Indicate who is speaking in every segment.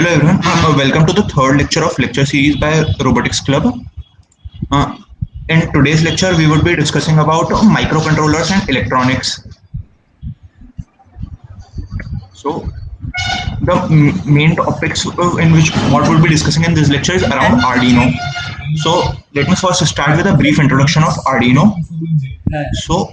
Speaker 1: Hello everyone, welcome to the third lecture of lecture series by Robotics Club. In today's lecture, we would be discussing about microcontrollers and electronics. So, the main topics in which what we'll be discussing in this lecture is around Arduino. So, let me first start with a brief introduction of Arduino. So,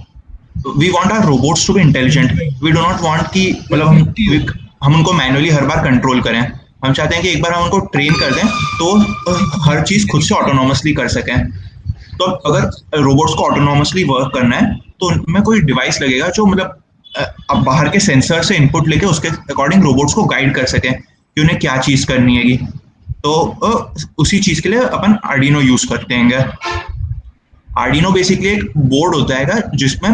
Speaker 1: we want our robots to be intelligent. We do not want कि मतलब हम उनको manually हर बार control करें. हम चाहते हैं कि एक बार हम उनको ट्रेन कर दें तो हर चीज़ खुद से ऑटोनोमसली कर सकें. तो अगर रोबोट्स को ऑटोनोमसली वर्क करना है तो उनमें कोई डिवाइस लगेगा जो मतलब अब बाहर के सेंसर से इनपुट लेके उसके अकॉर्डिंग रोबोट्स को गाइड कर सकें कि उन्हें क्या चीज़ करनी है. तो उसी चीज़ के लिए अपन आर्डिनो यूज़ करते हैं. आर्डिनो बेसिकली एक बोर्ड होता है जिसमें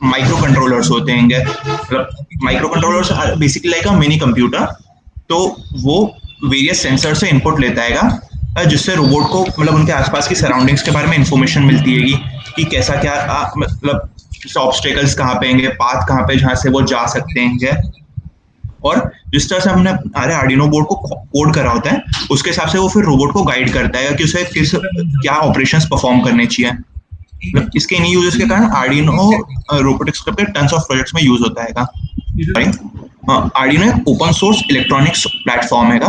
Speaker 1: माइक्रो कंट्रोलर्स होते हैं. मतलब micro controllers basically like a mini computer. तो वो वेरियस सेंसर से इनपुट लेता है जिससे रोबोट को मतलब उनके आसपास की सराउंडिंग्स के बारे में इंफॉर्मेशन मिलती है कि कैसा क्या मतलब ऑब्स्टेकल्स कहाँ पे हैं, पाथ कहाँ पे जहाँ से वो जा सकते हैं. और जिस तरह से हमने हमारे आर्डिनो बोर्ड को कोड करा होता है उसके हिसाब से वो फिर रोबोट को गाइड करता है कि उसे क्या ऑपरेशंस परफॉर्म करने चाहिए. इसके इन्हीं यूजर्स के कारण आर्डिनो रोबोटिक्स क्लब के टन्स ऑफ प्रोजेक्ट्स में यूज होता है. आर्डिनो एक ओपन सोर्स इलेक्ट्रॉनिक्स प्लेटफॉर्म है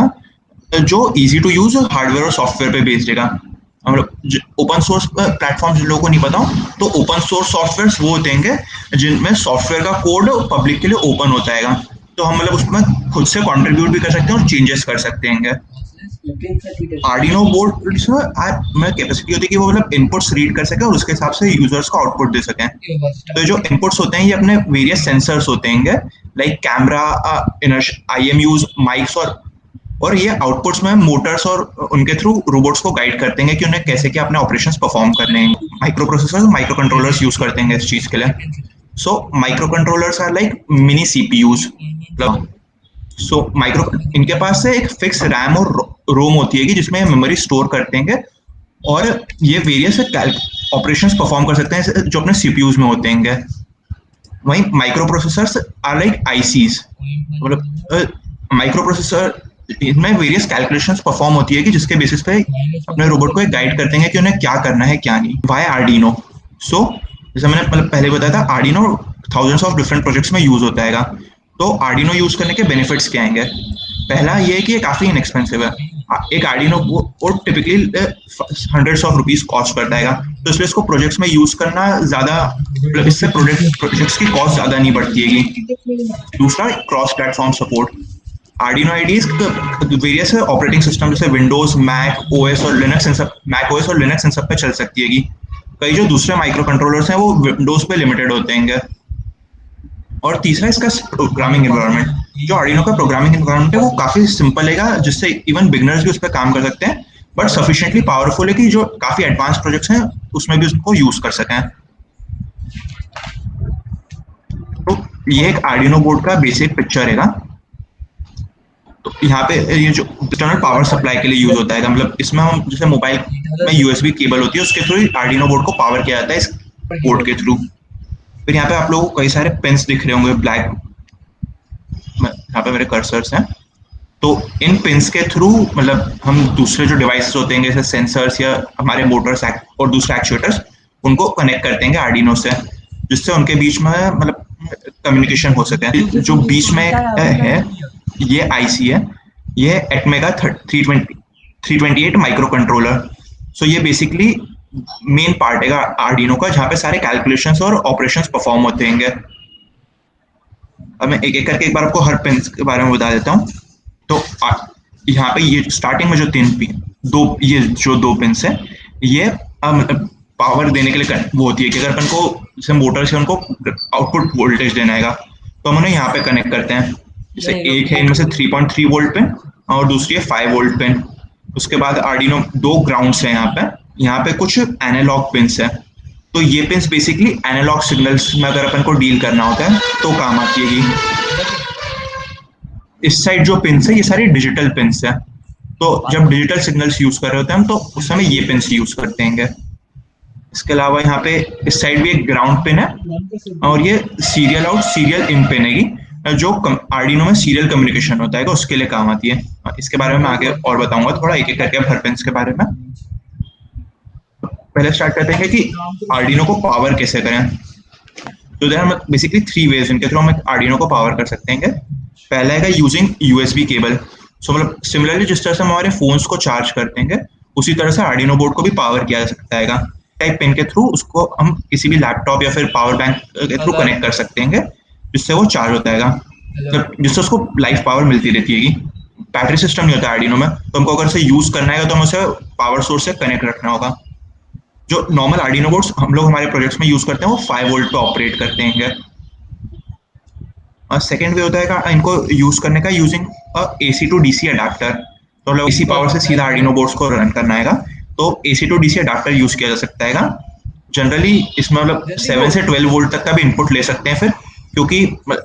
Speaker 1: जो इजी टू यूज हार्डवेयर और सॉफ्टवेयर पे बेस्ड है. ओपन सोर्स प्लेटफॉर्म जिन लोगों को नहीं पता हो तो ओपन सोर्स सॉफ्टवेयर वो होते हैं जिनमें सॉफ्टवेयर का कोड पब्लिक के लिए ओपन होता है. तो हम मतलब उसमें खुद से कंट्रीब्यूट भी कर सकते हैं और चेंजेस कर सकते हैं. आर्डिनो बोर्ड में कैपेसिटी होती है कि वो मतलब इनपुट्स रीड कर सके और उसके हिसाब से यूजर्स को आउटपुट दे सकें. तो जो इनपुट्स होते हैं ये अपने वेरियस सेंसर्स होते हैं लाइक कैमरा, IMUs, माइक्स और ये आउटपुट्स में मोटर्स और उनके थ्रू रोबोट्स को गाइड करते हैं कि उन्हें कैसे क्या अपने ऑपरेशंस परफॉर्म करने हैं. Microprocessors, microcontrollers use करते हैं इस चीज के लिए. So microcontrollers are like mini CPUs. So इनके पास से एक फिक्स रैम और रोम होती है जिसमें मेमोरी स्टोर करते हैं और ये वेरियस ऑपरेशंस परफॉर्म कर सकते हैं जो अपने CPUs में होते हैं. वहीं microprocessors are like ICs. मतलब माइक्रो प्रोसेसर इनमें वेरियस कैलकुलेशंस परफॉर्म होती है जिसके बेसिस पे अपने रोबोट को गाइड करते हैं कि उन्हें क्या करना है क्या नहीं. Y Arduino? सो जैसे मैंने मतलब पहले बताया था Arduino thousands of different projects में यूज होता है. तो आर्डिनो यूज करने के बेनिफिट्स क्या आएंगे? पहला ये है कि ये काफी इनएक्सपेंसिव है. एक Arduino board typically hundreds of rupees cost करता है. तो इसलिए इसको प्रोजेक्ट्स में यूज करना ज्यादा मतलब इससे प्रोजेक्ट्स की कॉस्ट ज्यादा नहीं बढ़ती है. दूसरा, cross platform support. Arduino IDEs various operating system जैसे विंडोज, मैक OS और लिनक्स इन सब पे चल सकती है. कई जो दूसरे माइक्रो कंट्रोलर्स हैं वो विंडोज पे लिमिटेड होते हैं. और तीसरा इसका प्रोग्रामिंग एनवायरनमेंट. जो आर्डिनो का प्रोग्रामिंग एनवायरनमेंट है वो काफी सिंपल है जिससे इवन बिगनर्स भी उस पर काम कर सकते हैं, बट सफिशिएंटली पावरफुल है कि जो काफी एडवांस प्रोजेक्ट्स हैं उसमें भी उसको यूज कर सकें. तो ये एक आर्डिनो बोर्ड का बेसिक पिक्चर है. तो यहाँ पे ये जो एक्सटर्नल पावर सप्लाई के लिए यूज होता है. मतलब इसमें हम जैसे मोबाइल में USB केबल होती है उसके थ्रू आर्डिनो बोर्ड को पावर किया जाता है इस बोर्ड के थ्रू. फिर यहाँ पे आप लोगों को कई सारे पिन्स दिख रहे होंगे ब्लैक, यहाँ पे मेरे कर्सर्स हैं. तो इन पिन्स के थ्रू मतलब हम दूसरे जो डिवाइसेस होते हैं जैसे सेंसर्स या हमारे मोटर्स और दूसरे एक्चुएटर्स उनको कनेक्ट करते हैं आर्डिनो से, जिससे उनके बीच में मतलब कम्युनिकेशन हो सके. जो बीच में है ये IC है, ये एटमेगा 328 माइक्रो कंट्रोलर. सो ये बेसिकली मेन पार्ट है आर्डिनो का जहाँ पे सारे कैलकुलेशंस और ऑपरेशंस परफॉर्म होते हैं. अब मैं एक एक करके एक बार आपको हर पिन के बारे में बता देता हूँ. तो यहाँ पे ये स्टार्टिंग में जो दो पिन्स है ये पावर देने के लिए वो होती है कि अगर अपन को जैसे मोटर से उनको आउटपुट वोल्टेज देना है तो हम उन्हें यहाँ पे कनेक्ट करते हैं. जैसे एक है इनमें से 3.3 वोल्ट पिन और दूसरी है 5 वोल्ट पिन. उसके बाद आर्डिनो 2 ग्राउंड्स है. यहाँ पे कुछ एनालॉग पिन्स है. तो ये पिन्स बेसिकली एनालॉग सिग्नल्स में अगर अपन को डील करना होता है तो काम आती है. इस साइड जो पिन्स है ये सारी डिजिटल पिन्स है. तो जब डिजिटल सिग्नल्स यूज कर रहे होते हैं हम तो उस समय ये पिन्स यूज करते हैं. इसके अलावा यहाँ पे इस साइड भी एक ग्राउंड पिन है और ये serial out serial in pin है. जो आर्डिनो में सीरियल कम्युनिकेशन होता है उसके लिए काम आती है। इसके बारे में मैं आगे और बताऊंगा थोड़ा एक एक करके हर पिन के बारे में। पहले स्टार्ट करते हैं कि आर्डिनो को पावर कैसे करें। तो देयर आर बेसिकली 3 वेज इनके थ्रू हम आर्डिनो को पावर कर सकते हैं। पहला है यूजिंग यूएसबी केबल। सो मतलब सिमिलरली जिस तरह से हम हमारे फोन्स को चार्ज करते हैं उसी तरह से आर्डिनो बोर्ड को भी पावर किया जा सकता है। टाइप पिन के थ्रू उसको हम किसी भी लैपटॉप या फिर पावर बैंक के थ्रू कनेक्ट कर सकते हैं जिससे वो चार्ज होता है, मतलब जिससे उसको लाइफ पावर मिलती रहती है। बैटरी सिस्टम नहीं होता आर्डिनो में, तो हमको अगर से यूज करना है तो हमें उसे पावर सोर्स से कनेक्ट रखना होगा। जो नॉर्मल आर्डिनो बोर्ड्स हम लोग हमारे प्रोजेक्ट्स में यूज करते हैं वो 5 वोल्ट पे ऑपरेट करते हैं। और सेकेंड वे होता है इनको यूज करने का using AC to DC adapter. तो मतलब इसी पावर से सीधा आर्डिनो बोर्ड्स को रन करना है तो AC to DC adapter use किया जा सकता है। जनरली इसमें मतलब 7 से 12 वोल्ट तक का भी इनपुट ले सकते हैं फिर, क्योंकि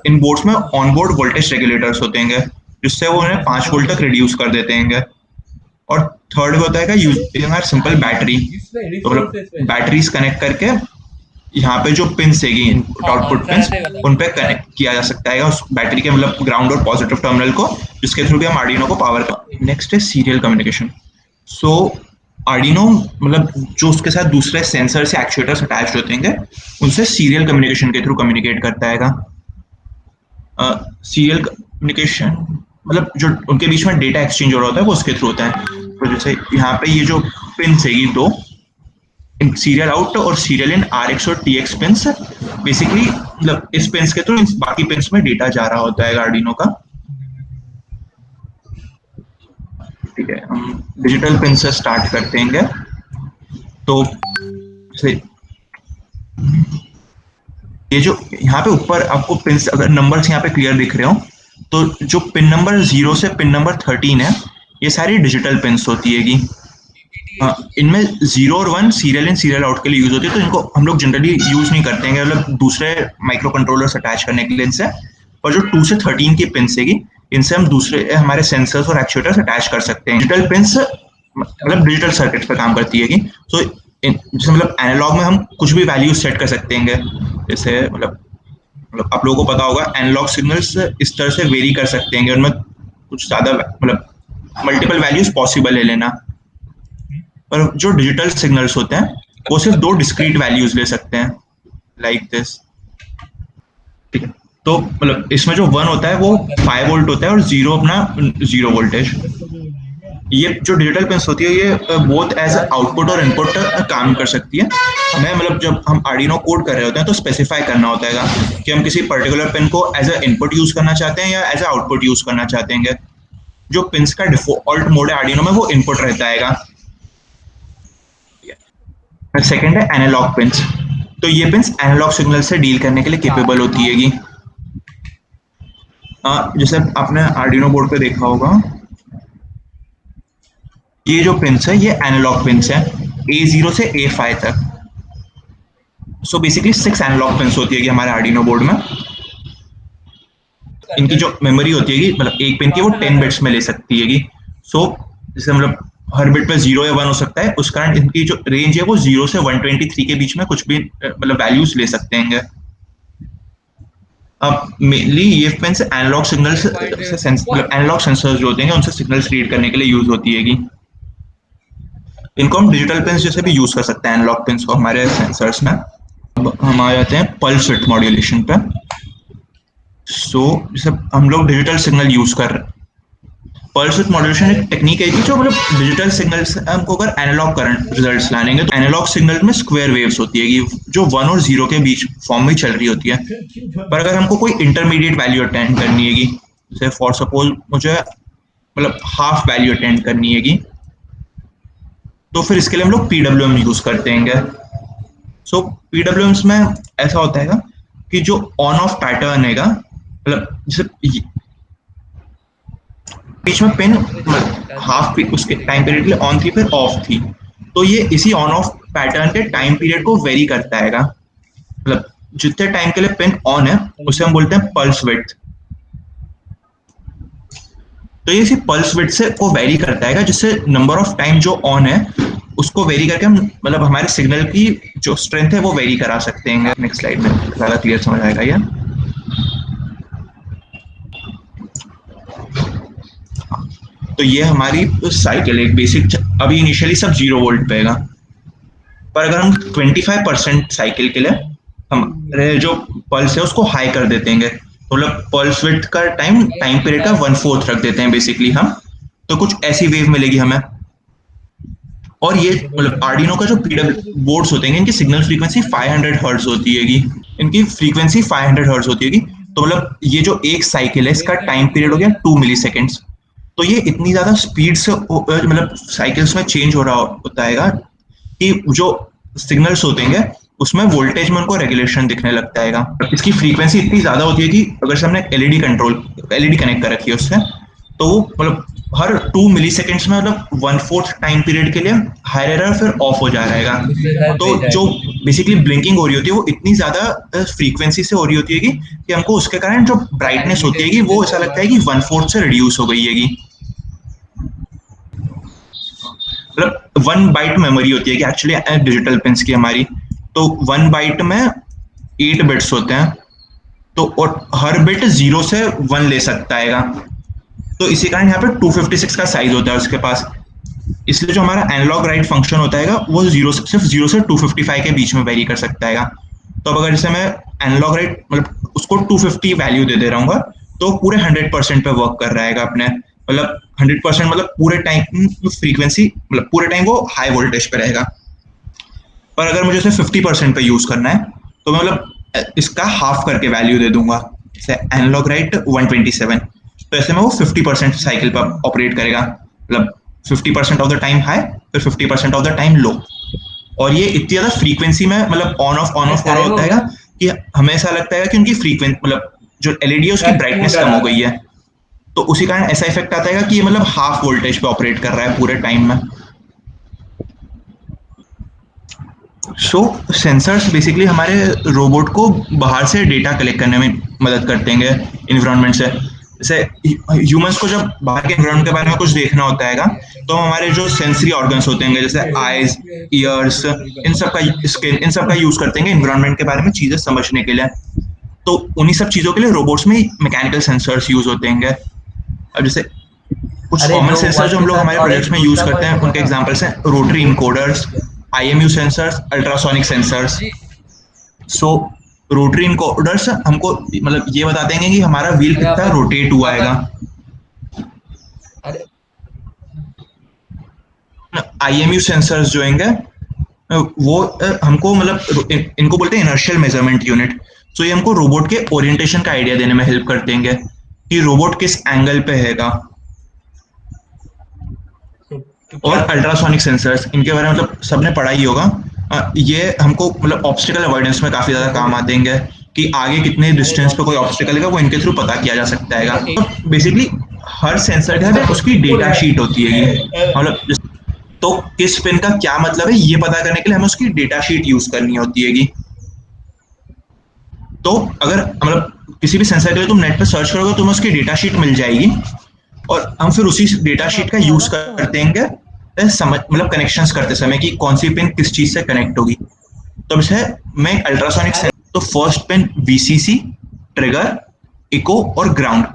Speaker 1: इन बोर्ड्स में ऑनबोर्ड वोल्टेज रेगुलेटर्स होते हैं जिससे वो उन्हें 5 वोल्ट तक रिड्यूस कर देते हैं। और थर्ड होता है यूजिंग आर सिंपल बैटरी। तो मतलब बैटरीज कनेक्ट करके यहाँ पे जो पिन्स है आउटपुट पिन्स उन पे कनेक्ट किया जा सकता है उस बैटरी के मतलब ग्राउंड और पॉजिटिव टर्मिनल को, जिसके थ्रू भी हम आर्डिनो को पावर कर। नेक्स्ट है सीरियल कम्युनिकेशन। सो आर्डिनो मतलब जो उसके साथ दूसरे सेंसर से एक्चुएटर्स अटैच्ड होते हैं उनसे सीरियल कम्युनिकेशन के थ्रू कम्युनिकेट करता है। सीरियल कम्युनिकेशन मतलब जो उनके बीच में डेटा एक्सचेंज हो रहा होता है वो उसके थ्रू होता है। तो जैसे यहाँ पे ये जो पिन्स है दो सीरियल आउट और सीरियल इन RX और TX पिन्स, बेसिकली मतलब इस पिन्स के थ्रू बाकी पिन्स में डेटा जा रहा होता है आर्डिनो का। ठीक है, हम डिजिटल पिन से स्टार्ट करते हैं। तो ये जो यहाँ पे ऊपर आपको पिन्स अगर नंबर्स यहाँ पे क्लियर दिख रहे हो तो जो पिन नंबर 0 से पिन नंबर 13 है ये सारी डिजिटल पिन्स होती है। इनमें 0 और 1 सीरियल इन सीरियल आउट के लिए यूज होती है, तो इनको हम लोग जनरली यूज नहीं करते हैं मतलब दूसरे माइक्रो कंट्रोलर्स अटैच करने के लिए इनसे। और जो 2 से 13 की पिन्स है इनसे हम दूसरे हमारे सेंसर्स और एक्चुएटर्स अटैच कर सकते हैं। डिजिटल पिन्स मतलब डिजिटल सर्किट्स पे काम करती है तो जैसे मतलब एनालॉग में हम कुछ भी वैल्यूज सेट कर सकते हैं। जैसे मतलब आप लोगों को पता होगा एनालॉग सिग्नल्स इस तरह से वेरी कर सकते हैं, उनमें कुछ ज्यादा मतलब मल्टीपल वैल्यूज पॉसिबल है लेना। पर जो डिजिटल सिग्नल्स होते हैं वो सिर्फ 2 डिस्क्रीट वैल्यूज ले सकते हैं, लाइक दिस। ठीक है, तो मतलब इसमें जो 1 होता है वो 5 वोल्ट होता है और 0 अपना 0 वोल्टेज। ये जो डिजिटल पिन्स होती है ये बोथ एज आउटपुट और इनपुट काम कर सकती है। हमें मतलब जब हम आर्डिनो कोड कर रहे होते हैं तो स्पेसिफाई करना होता है कि हम किसी पर्टिकुलर पिन को एज अ इनपुट यूज करना चाहते हैं या एज अ आउटपुट यूज करना चाहते हैं। जो पिन्स का डिफॉल्ट मोड है आर्डिनो में वो इनपुट रहता है। सेकेंड है एनालॉग पिन्स। तो ये पिन्स एनालॉग सिग्नल से डील करने के लिए केपेबल होती है। जैसे आपने आर्डिनो बोर्ड पे देखा होगा ये जो पिन्स है ये एनालॉग पिन्स है A0 से A5 तक। सो बेसिकली 6 एनालॉग पिन्स होती है हमारे आर्डिनो बोर्ड में। इनकी जो मेमोरी होती है मतलब एक पिन की वो 10 बिट्स में ले सकती है। सो जैसे मतलब हर बिट पे 0 या 1 हो सकता है, उस कारण इनकी जो रेंज है वो 0 से 123 के बीच में कुछ भी मतलब वैल्यूज ले सकते हैं। अब मेनली ये पिन्स एनालॉग सिग्नल्स मतलब एनालॉग सेंसर्स जो होते हैं उनसे सिग्नल्स रीड करने के लिए यूज होती है। इनको हम डिजिटल पिन्स जैसे भी यूज कर सकते हैं एनालॉग पिन्स को हमारे सेंसर्स में। अब हम आ जाते हैं पल्स विड्थ मॉड्यूलेशन पे। सो जैसे हम लोग डिजिटल सिग्नल यूज कर रहे हैं, पल्स विड्थ मॉड्यूलेशन एक टेक्निक है कि जो मतलब डिजिटल सिग्नल से हमको अगर एनालॉग करंट रिजल्ट्स लाने तो एनालॉग सिग्नल में स्क्वायर वेव्स होती है जो 1 और 0 के बीच फॉर्म में चल रही होती है। पर अगर हमको कोई इंटरमीडिएट वैल्यू अटेंड करनी है जैसे फॉर सपोज मुझे मतलब हाफ वैल्यू अटेंड करनी है तो फिर इसके लिए हम लोग PWM यूज करते हैं। सो PWMs में ऐसा होता है कि जो ऑन ऑफ पैटर्न है मतलब जैसे बीच में पिन हाफ उसके टाइम पीरियड के लिए ऑन थी फिर ऑफ थी, तो ये इसी ऑन ऑफ पैटर्न के टाइम पीरियड को वेरी करता है। मतलब जितने टाइम के लिए पिन ऑन है उसे हम बोलते हैं पल्स विड्थ। तो ये इसी पल्स विड्थ से को वेरी करता है जिससे नंबर ऑफ टाइम जो ऑन है उसको वेरी करके हम मतलब हमारे सिग्नल की जो स्ट्रेंथ है वो वेरी करा सकते हैं। नेक्स्ट स्लाइड में ज्यादा क्लियर समझ आएगा ये। तो ये हमारी साइकिल एक बेसिक, अभी इनिशियली सब 0 वोल्ट पे है, पर अगर हम 25% साइकिल के लिए हमारे जो पल्स है उसको हाई कर देते हैं, तो मतलब पल्स विड्थ का टाइम पीरियड का 1/4 रख देते हैं बेसिकली हम, तो कुछ ऐसी वेव मिलेगी हमें। और ये मतलब आर्डिनो का जो पीडब्ल्यू बोर्ड्स होते हैं इनकी सिग्नल फ्रीक्वेंसी 500 हर्ट्ज होती है, इनकी फ्रीक्वेंसी 500 हर्ट्ज होती है। तो मतलब ये जो एक साइकिल है इसका टाइम पीरियड हो गया 2 मिली सेकेंड्स। तो ये इतनी ज्यादा स्पीड से मतलब साइकिल्स में चेंज हो रहा होता है कि जो सिग्नल्स होते हैं उसमें वोल्टेज में उनको रेगुलेशन दिखने लगता है। इसकी फ्रीक्वेंसी इतनी ज्यादा होती है कि अगर से हमने एलईडी कनेक्ट कर रखी है उससे, तो वो मतलब हर 2 मिली सेकेंड्स में मतलब 1/4 टाइम पीरियड के लिए हाई रहा फिर ऑफ हो जा रहेगा। तो जो बेसिकली ब्लिंकिंग हो रही होती है वो इतनी ज्यादा फ्रीक्वेंसी से हो रही होती है कि हमको उसके कारण जो ब्राइटनेस होती है वो ऐसा लगता है कि 1/4 से रिड्यूस हो गई है। मतलब 1 बाइट मेमोरी होती है कि एक्चुअली डिजिटल पिंस की हमारी, तो 1 बाइट में 8 बिट्स होते हैं, तो और हर बिट 0 से 1 ले सकता है। तो इसी कारण यहाँ पे 256 का साइज होता है उसके पास, इसलिए जो हमारा एनालॉग राइट फंक्शन होता है वो सिर्फ 0 से 255 के बीच में वेरी कर सकता है। तो अब अगर जैसे मैं एनालॉग राइट मतलब उसको 250 वैल्यू दे रहा हूँ तो पूरे 100% पे वर्क कर रहा है अपने, मतलब 100% मतलब पूरे टाइम फ्रीक्वेंसी मतलब पूरे टाइम वो हाई वोल्टेज पे रहेगा। पर अगर मुझे इसे 50% पे यूज करना है तो मैं मतलब इसका हाफ करके वैल्यू दे दूंगा, जैसे एनालॉग राइट 127, तो ऐसे में वो 50% साइकिल पर ऑपरेट करेगा, मतलब 50% ऑफ द टाइम हाई फिर 50% ऑफ द टाइम लो। और ये इतनी ज्यादा फ्रीक्वेंसी में मतलब ऑन ऑफ हो रहा होता है कि हमें ऐसा लगता है कि उनकी फ्रीक्वेंसी मतलब जो एलईडी है उसकी ब्राइटनेस कम हो गई है, तो उसी कारण ऐसा इफेक्ट आता है कि ये मतलब हाफ वोल्टेज पे ऑपरेट कर रहा है पूरे टाइम में। सो सेंसर्स बेसिकली हमारे रोबोट को बाहर से डेटा कलेक्ट करने में मदद करते हैं इन्वायरमेंट से। जैसे ह्यूमंस को जब बाहर के एनवायरमेंट के बारे में कुछ देखना होता है तो हमारे जो सेंसरी ऑर्गन्स होते हैं जैसे आईज, ईयर्स, इन सब का यूज करते हैं एनवायरमेंट के बारे में चीजें समझने के लिए। तो उन्हीं सब चीजों के लिए रोबोट्स में मैकेनिकल सेंसर्स यूज होते हैं। अब जैसे कुछ कॉमन सेंसर जो हम लोग हमारे प्रोजेक्ट्स में यूज करते हैं उनके एग्जांपल्स हैं rotary encoders, IMU sensors, ultrasonic sensors. So rotary encoders हमको मतलब ये बताते हैं कि हमारा व्हील कितना रोटेट हुआ है। IMU सेंसर्स जो होंगे वो हमको मतलब इनको बोलते हैं इनर्शियल मेजरमेंट यूनिट। सो ये हमको रोबोट के ओरिएंटेशन का आइडिया देने में हेल्प करते हैं कि रोबोट किस एंगल पे हैगा। और अल्ट्रासोनिक सेंसर्स इनके बारे में मतलब सबने पढ़ा ही होगा, ये हमको मतलब ऑब्स्टिकल अवॉइडेंस में काफी ज्यादा काम आते हैं कि आगे कितने डिस्टेंस पे कोई ऑब्स्टिकल है वो इनके थ्रू पता किया जा सकता है। तो बेसिकली हर सेंसर के साथ उसकी डेटा शीट होती है मतलब, तो किस पिन का क्या मतलब है ये पता करने के लिए हमें उसकी डेटा शीट यूज करनी होती है। तो अगर मतलब किसी भी सेंसर के लिए तुम नेट पे सर्च करोगे तुम्हें उसकी डेटा शीट मिल जाएगी, और हम फिर उसी डेटा शीट का यूज करते हैं समझ मतलब कनेक्शंस करते समय कि कौन सी पिन किस चीज से कनेक्ट होगी। तो जैसे मैं अल्ट्रासोनिक सेंसर, तो first pin VCC, trigger, echo और ग्राउंड।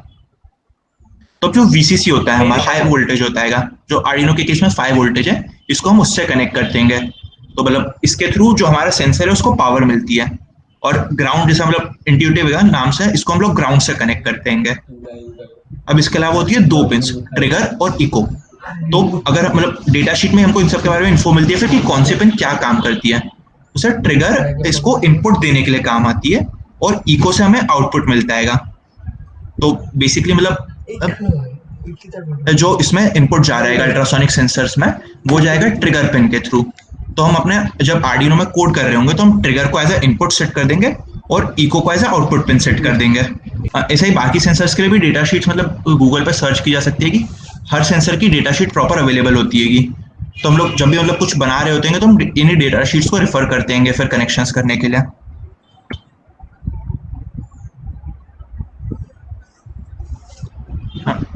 Speaker 1: तो जो VCC होता है हमारा हाई वोल्टेज होता है, जो आर्डिनो के केस में 5 वोल्टेज है, इसको हम उससे कनेक्ट करते हैं। तो मतलब इसके थ्रू जो हमारा सेंसर है उसको पावर मिलती है। और ग्राउंड जैसा मतलब इंट्यूटिव नाम से इसको हम लोग ग्राउंड से कनेक्ट करते हैं। अब इसके अलावा होती है 2 पिन्स, ट्रिगर और इको। तो अगर मतलब डेटा शीट में हमको इन सब के बारे में इन्फो मिलती है फिर कि कौन सी पिन क्या काम करती है। उसे ट्रिगर इसको इनपुट देने के लिए काम आती है और इको से हमें आउटपुट मिलता है। तो बेसिकली मतलब जो इसमें इनपुट जा रहा है अल्ट्रासोनिक सेंसर्स में वो जाएगा ट्रिगर पिन के थ्रू। तो हम अपने जब आर्डिनो में कोड कर रहे होंगे तो हम ट्रिगर को एज ए इनपुट सेट कर देंगे और इको को as a output pin set कर देंगे। ऐसा ही बाकी सेंसर्स के लिए भी डेटा शीट्स मतलब गूगल पे सर्च की जा सकती है कि हर सेंसर की डेटा शीट प्रॉपर अवेलेबल होती है। तो हम लोग जब भी मतलब कुछ बना रहे होते हैं तो हम इन्हीं डेटा शीट्स को रेफर करते हैं फिर कनेक्शंस करने के लिए।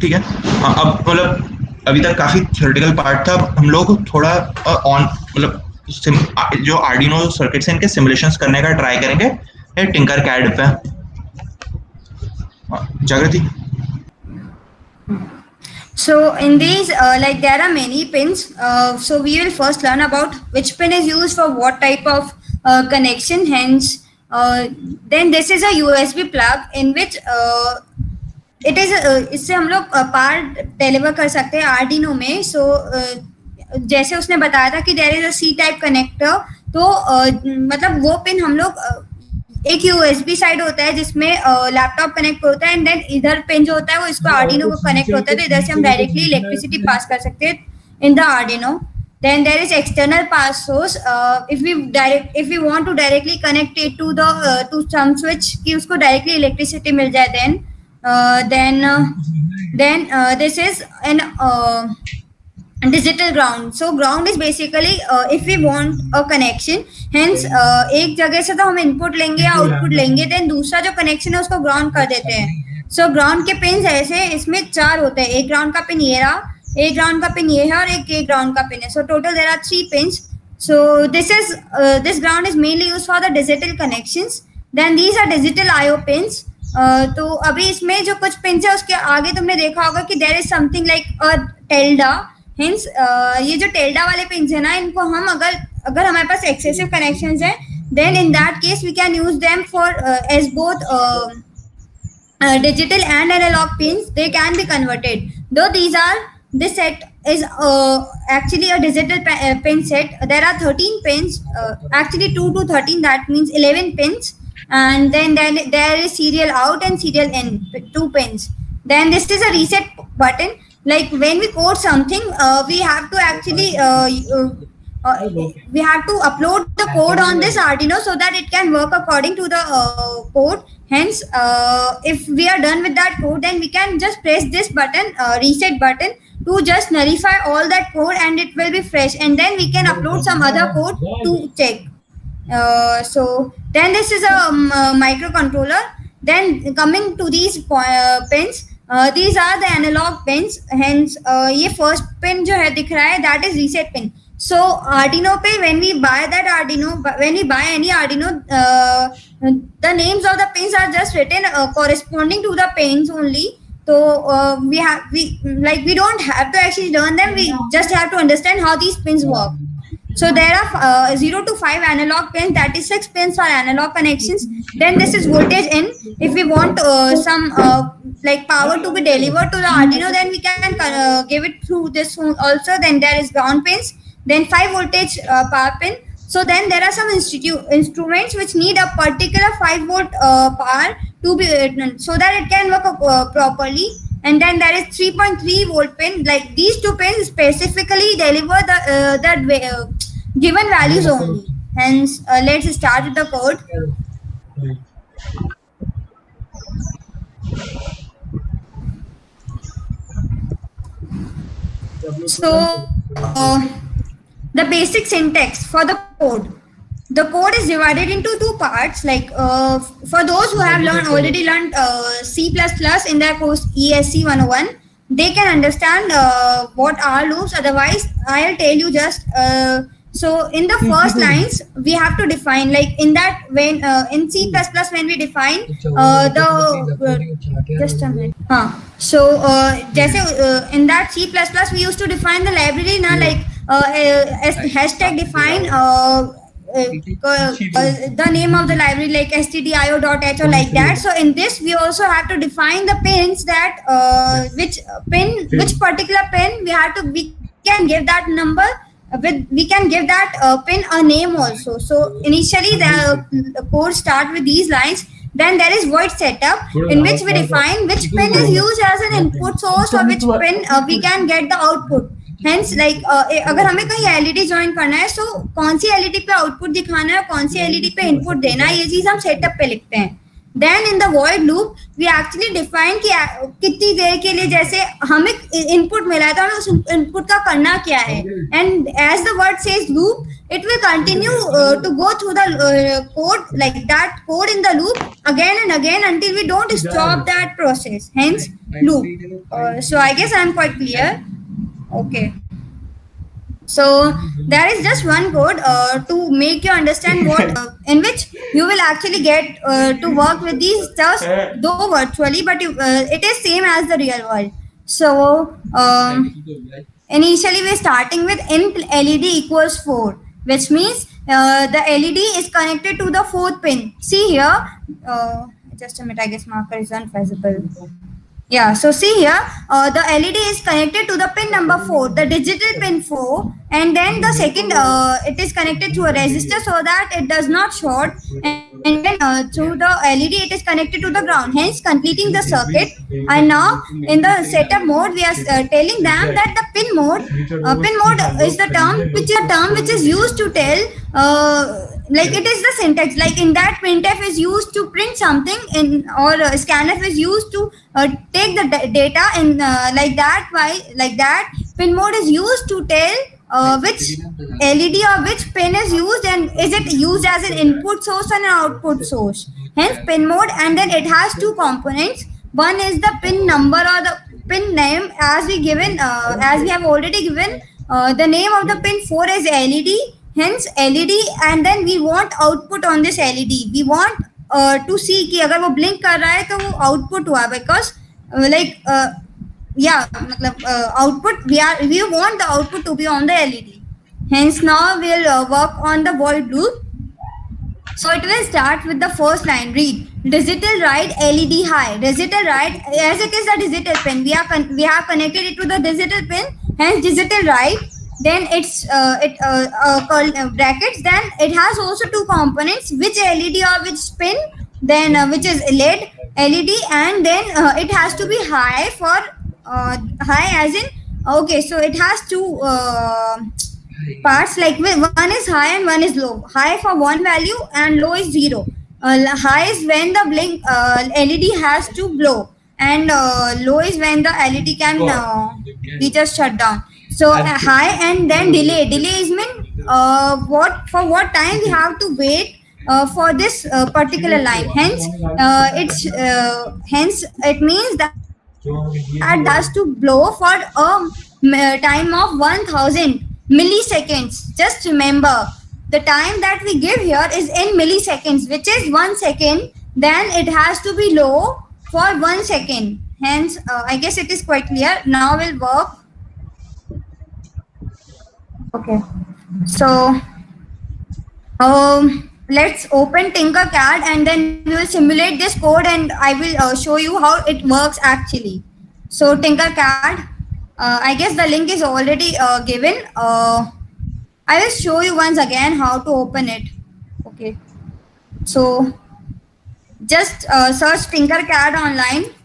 Speaker 1: ठीक है। अब मतलब अभी तक काफी थ्योरेटिकल पार्ट था, हम लोग थोड़ा ऑन मतलब जो आर्डिनो सर्किट्स हैं इनके सिमुलेशंस करने का ट्राई करेंगे टिंकरकैड पे। जागृति।
Speaker 2: So in these, like there are many pins. So we will first learn about which pin is used for what type of connection. Hence, then this is a USB plug in which it is इससे हम लोग part deliver कर सकते हैं Arduino में. सो जैसे उसने बताया था कि there is a C type connector, तो मतलब वो पिन हम लोग एक यूएसबी साइड होता है जिसमें लैपटॉप कनेक्ट होता है, एंड देन इधर पिन जो होता है वो इसको आर्डिनो को कनेक्ट होता है, तो इधर से हम डायरेक्टली इलेक्ट्रिसिटी पास कर सकते हैं in the Arduino. Then there is external power source. If we want to directly connect it to the to some switch कि उसको directly electricity मिल जाए, then this is an digital ground. So ground is basically if we want a connection, hence एक जगह से तो हम input लेंगे या आउटपुट लेंगे, देन दूसरा जो कनेक्शन है उसको ग्राउंड कर देते हैं. सो ग्राउंड के पिन ऐसे इसमें 4 होते हैं. एक ग्राउंड का पिन ये रहा, एक ग्राउंड का पिन ये है और एक ग्राउंड का पिन है. So total there are 3 pins. So this ground is mainly used for the digital connections. Then these are digital IO pins. तो अभी इसमें जो कुछ पिन है उसके आगे तुमने देखा होगा कि there is something like a tilde. Hence ये जो tilde वाले पिन है ना, इनको हम अगर हमारे पास excessive connections है, then in that case we can use them for as both digital and analog pins. They can be converted. Though this set is actually a digital pin set. There are 13 pins, actually 2 to 13, that means 11 pins. And then there is serial out and serial in, 2 pins. Then this is a reset button. Like when we code something, we have to actually we have to upload the code on this Arduino so that it can work according to the code. Hence, if we are done with that code, then we can just press this button, reset button, to just nullify all that code, and it will be fresh, and then we can upload some other code to check. So then this is a microcontroller. Then coming to these pins, these are the analog pins. Hence ये first pin जो है दिख रहा है, that is reset pin. So Arduino पे when we buy any Arduino, the names of the pins are just written corresponding to the pins only. So we don't have to actually learn them. We just have to understand how these pins work. So there are 0 to 5 analog pins, that is 6 pins for analog connections. Then this is voltage in. If we want some like power to be delivered to the Arduino, then we can give it through this also. Then there is ground pins. Then 5 voltage power pin. So then there are some instruments which need a particular 5 volt power to be so that it can work properly. And then there is 3.3 volt pin. Like these 2 pins specifically deliver the given values only. Hence, let's start with the code. So the basic syntax for the code. The code is divided into 2 parts. Like for those who have already learned C++ in their course ESC 101, they can understand what are loops. Otherwise, I'll tell you just. So in the first lines, we have to define, like in that when in C++ when we define just a minute. So in that C++ we used to define the library now, like hashtag define the name of the library, like stdio.h or like that. So in this we also have to define the pins, that which particular pin we can give that number we can give that pin a name also. So initially the code start with these lines. Then there is void setup, in which we define which pin is used as an input source or which pin we can get the output. Hence, like अगर हमें कहीं LED join करना है, so कौन सी LED पे output दिखाना है, कौन सी एलईडी पे इनपुट देना है, ये चीज हम सेटअप पे लिखते हैं. Then in the void loop we actually define कि कितनी देर के लिए, जैसे हमें इनपुट मिला है तो हमें उस इनपुट का करना क्या है. And as the word says loop, it will continue to go through the code, like that code in the loop again and again until we don't stop that process. Hence loop. So I guess I'm quite clear. Okay. So there is just one code to make you understand what in which you will actually get to work with these stuff, though virtually, but it is same as the real world. So initially we're starting with int LED equals 4, which means the LED is connected to the fourth pin. See here, just a minute, I guess marker is unvisible. Yeah, so see here, the LED is connected to the pin number 4, the digital pin 4, and then the second, it is connected to a resistor so that it does not short, and then through the LED it is connected to the ground, hence completing the circuit. And now in the setup mode, we are telling them that the pin mode is the term which is used to tell, like it is the syntax, like in that printf is used to print something in, or scanf is used to take the data in, like that pin mode is used to tell which LED or which pin is used, and is it used as an input source and an output source, hence pin mode. And then it has two components. One is the pin number or the pin name, as we have already given the name of the pin 4 is LED, hence LED. And then we want output on this LED. We want to see कि अगर वो blink कर रहा है तो वो output हुआ, because output, we want the output to be on the LED. Hence now we'll work on the while loop. So it will start with the first line. Read digital write LED high. Digital write, as it is a digital pin, we have connected it to the digital pin, hence digital write. Then it's called brackets. Then it has also two components, which LED or which pin, then which is LED, and then it has to be high for high as in, okay, so it has two parts, like one is high and one is low. High for one value and low is 0. High is when the blink LED has to blow, and low is when the LED can be just shut down. So high, and then delay is mean what time we have to wait for this particular line. Hence it means that it has to blow for a time of 1000 milliseconds. Just remember, the time that we give here is in milliseconds, which is 1 second. Then it has to be low for 1 second. Hence I guess it is quite clear. Now we'll work. Okay, so let's open Tinkercad, and then we will simulate this code, and I will show you how it works actually. So Tinkercad, I guess the link is already given. I will show you once again how to open it. Okay, so just search Tinkercad online.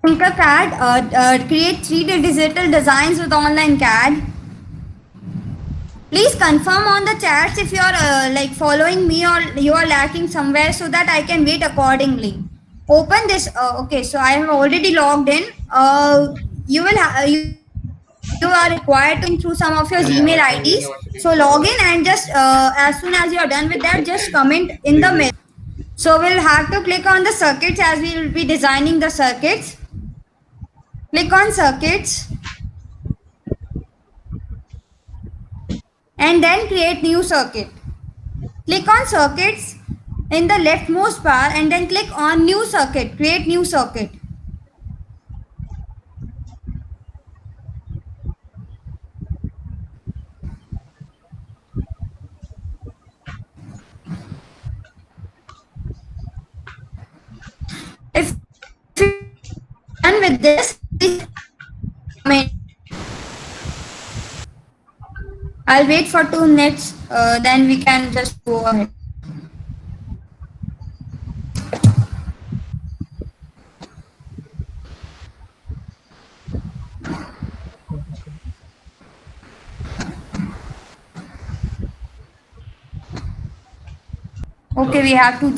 Speaker 2: Tinkercad create 3D digital designs with online CAD. Please confirm on the chats if you are like following me or you are lacking somewhere, so that I can wait accordingly. Open this. Okay, so I have already logged in. You are required to through some of your Gmail IDs. So log in, and just as soon as you are done with that, just comment in the mail. So we'll have to click on the circuits, as we will be designing the circuits. Click on circuits, and then create new circuit. Click on circuits in the leftmost bar, and then click on new circuit, create new circuit. If you're done with this, please comment. I'll wait for 2 minutes, then we can just go ahead. Okay, we have to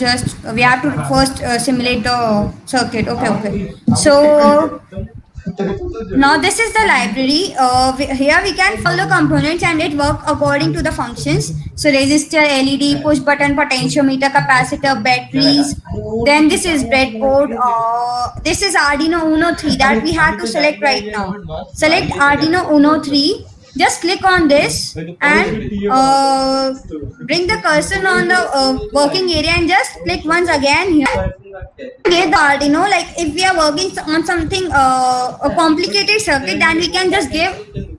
Speaker 2: first simulate the circuit. Okay. So now this is the library. Here we can follow components, and it work according to the functions. So resistor, LED, push button, potentiometer, capacitor, batteries. Then this is breadboard. This is Arduino Uno 3 that we have to select right now. Select Arduino Uno 3. just click on this and bring the cursor on the working area and just click once again here. Give the Arduino, like if we are working on something a complicated circuit, then we can just give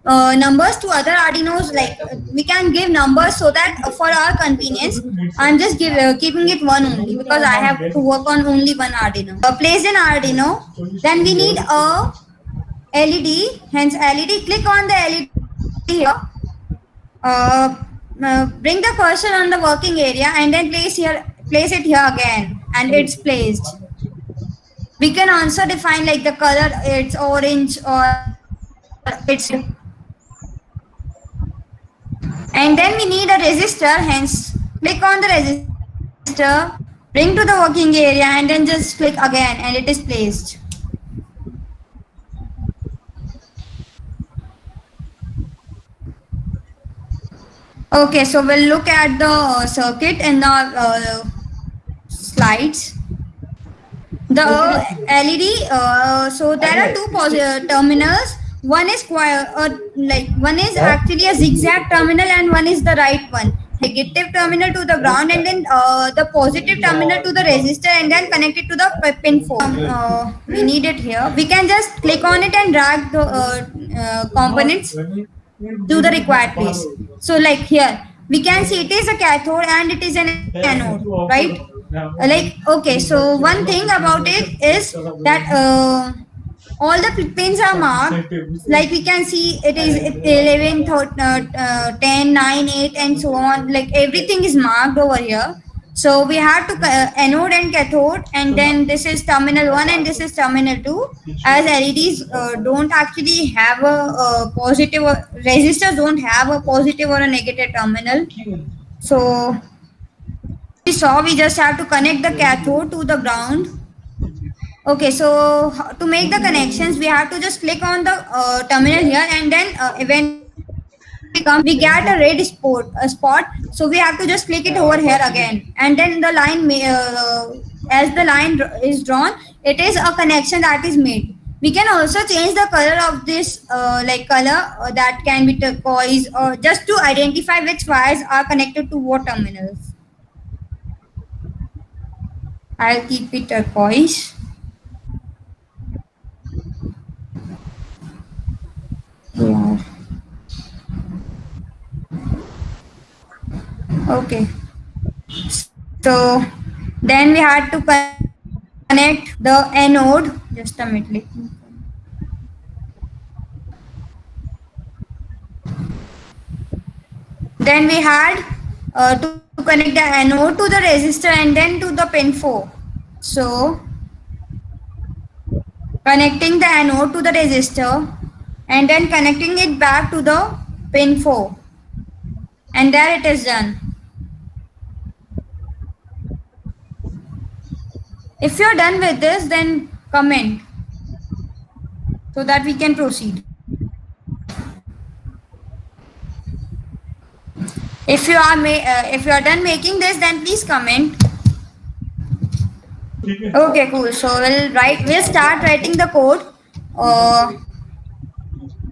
Speaker 2: numbers to other Arduinos. Like we can give numbers so that for our convenience, I'm just keeping it one only because I have to work on only one Arduino. Place an Arduino, then we need a LED. Hence LED. Click on the LED here. Bring the cursor on the working area and then place it here again, and it's placed. We can also define like the color, it's orange or it's, and then we need a resistor. Hence click on the resistor, bring to the working area and then just click again, and it is placed. Okay, so we'll look at the circuit in the slides. The LED, so there are two terminals. One is one is actually a zigzag terminal and one is the right one. Negative terminal to the ground and then the positive terminal to the resistor and then connect it to the pin 4. We need it here. We can just click on it and drag the components to the required place. So like here, we can see it is a cathode and it is an anode, right? Like, okay, so one thing about it is that all the pins are marked. Like we can see it is 11, 10, 9, 8 and so on. Like everything is marked over here. So we have to anode and cathode, and then this is terminal 1 and this is terminal 2. As LEDs don't actually have a positive, or resistors don't have a positive or a negative terminal. So we saw we just have to connect the cathode to the ground. Okay, so to make the connections, we have to just click on the terminal here, and then when we get a red spot, so we have to just click it over here again, and then the line as the line is drawn, it is a connection that is made. We can also change the color of this like color that can be turquoise, or just to identify which wires are connected to what terminals. I'll keep it turquoise. Yeah. Okay, so then we had to connect the anode. Just a minute. Then we had to connect the anode to the resistor and then to the pin 4. So connecting the anode to the resistor and then connecting it back to the pin 4, and there it is done. If you're done with this, then comment so that we can proceed. If you are done making this, then please comment. Okay, cool. So we'll start writing the code.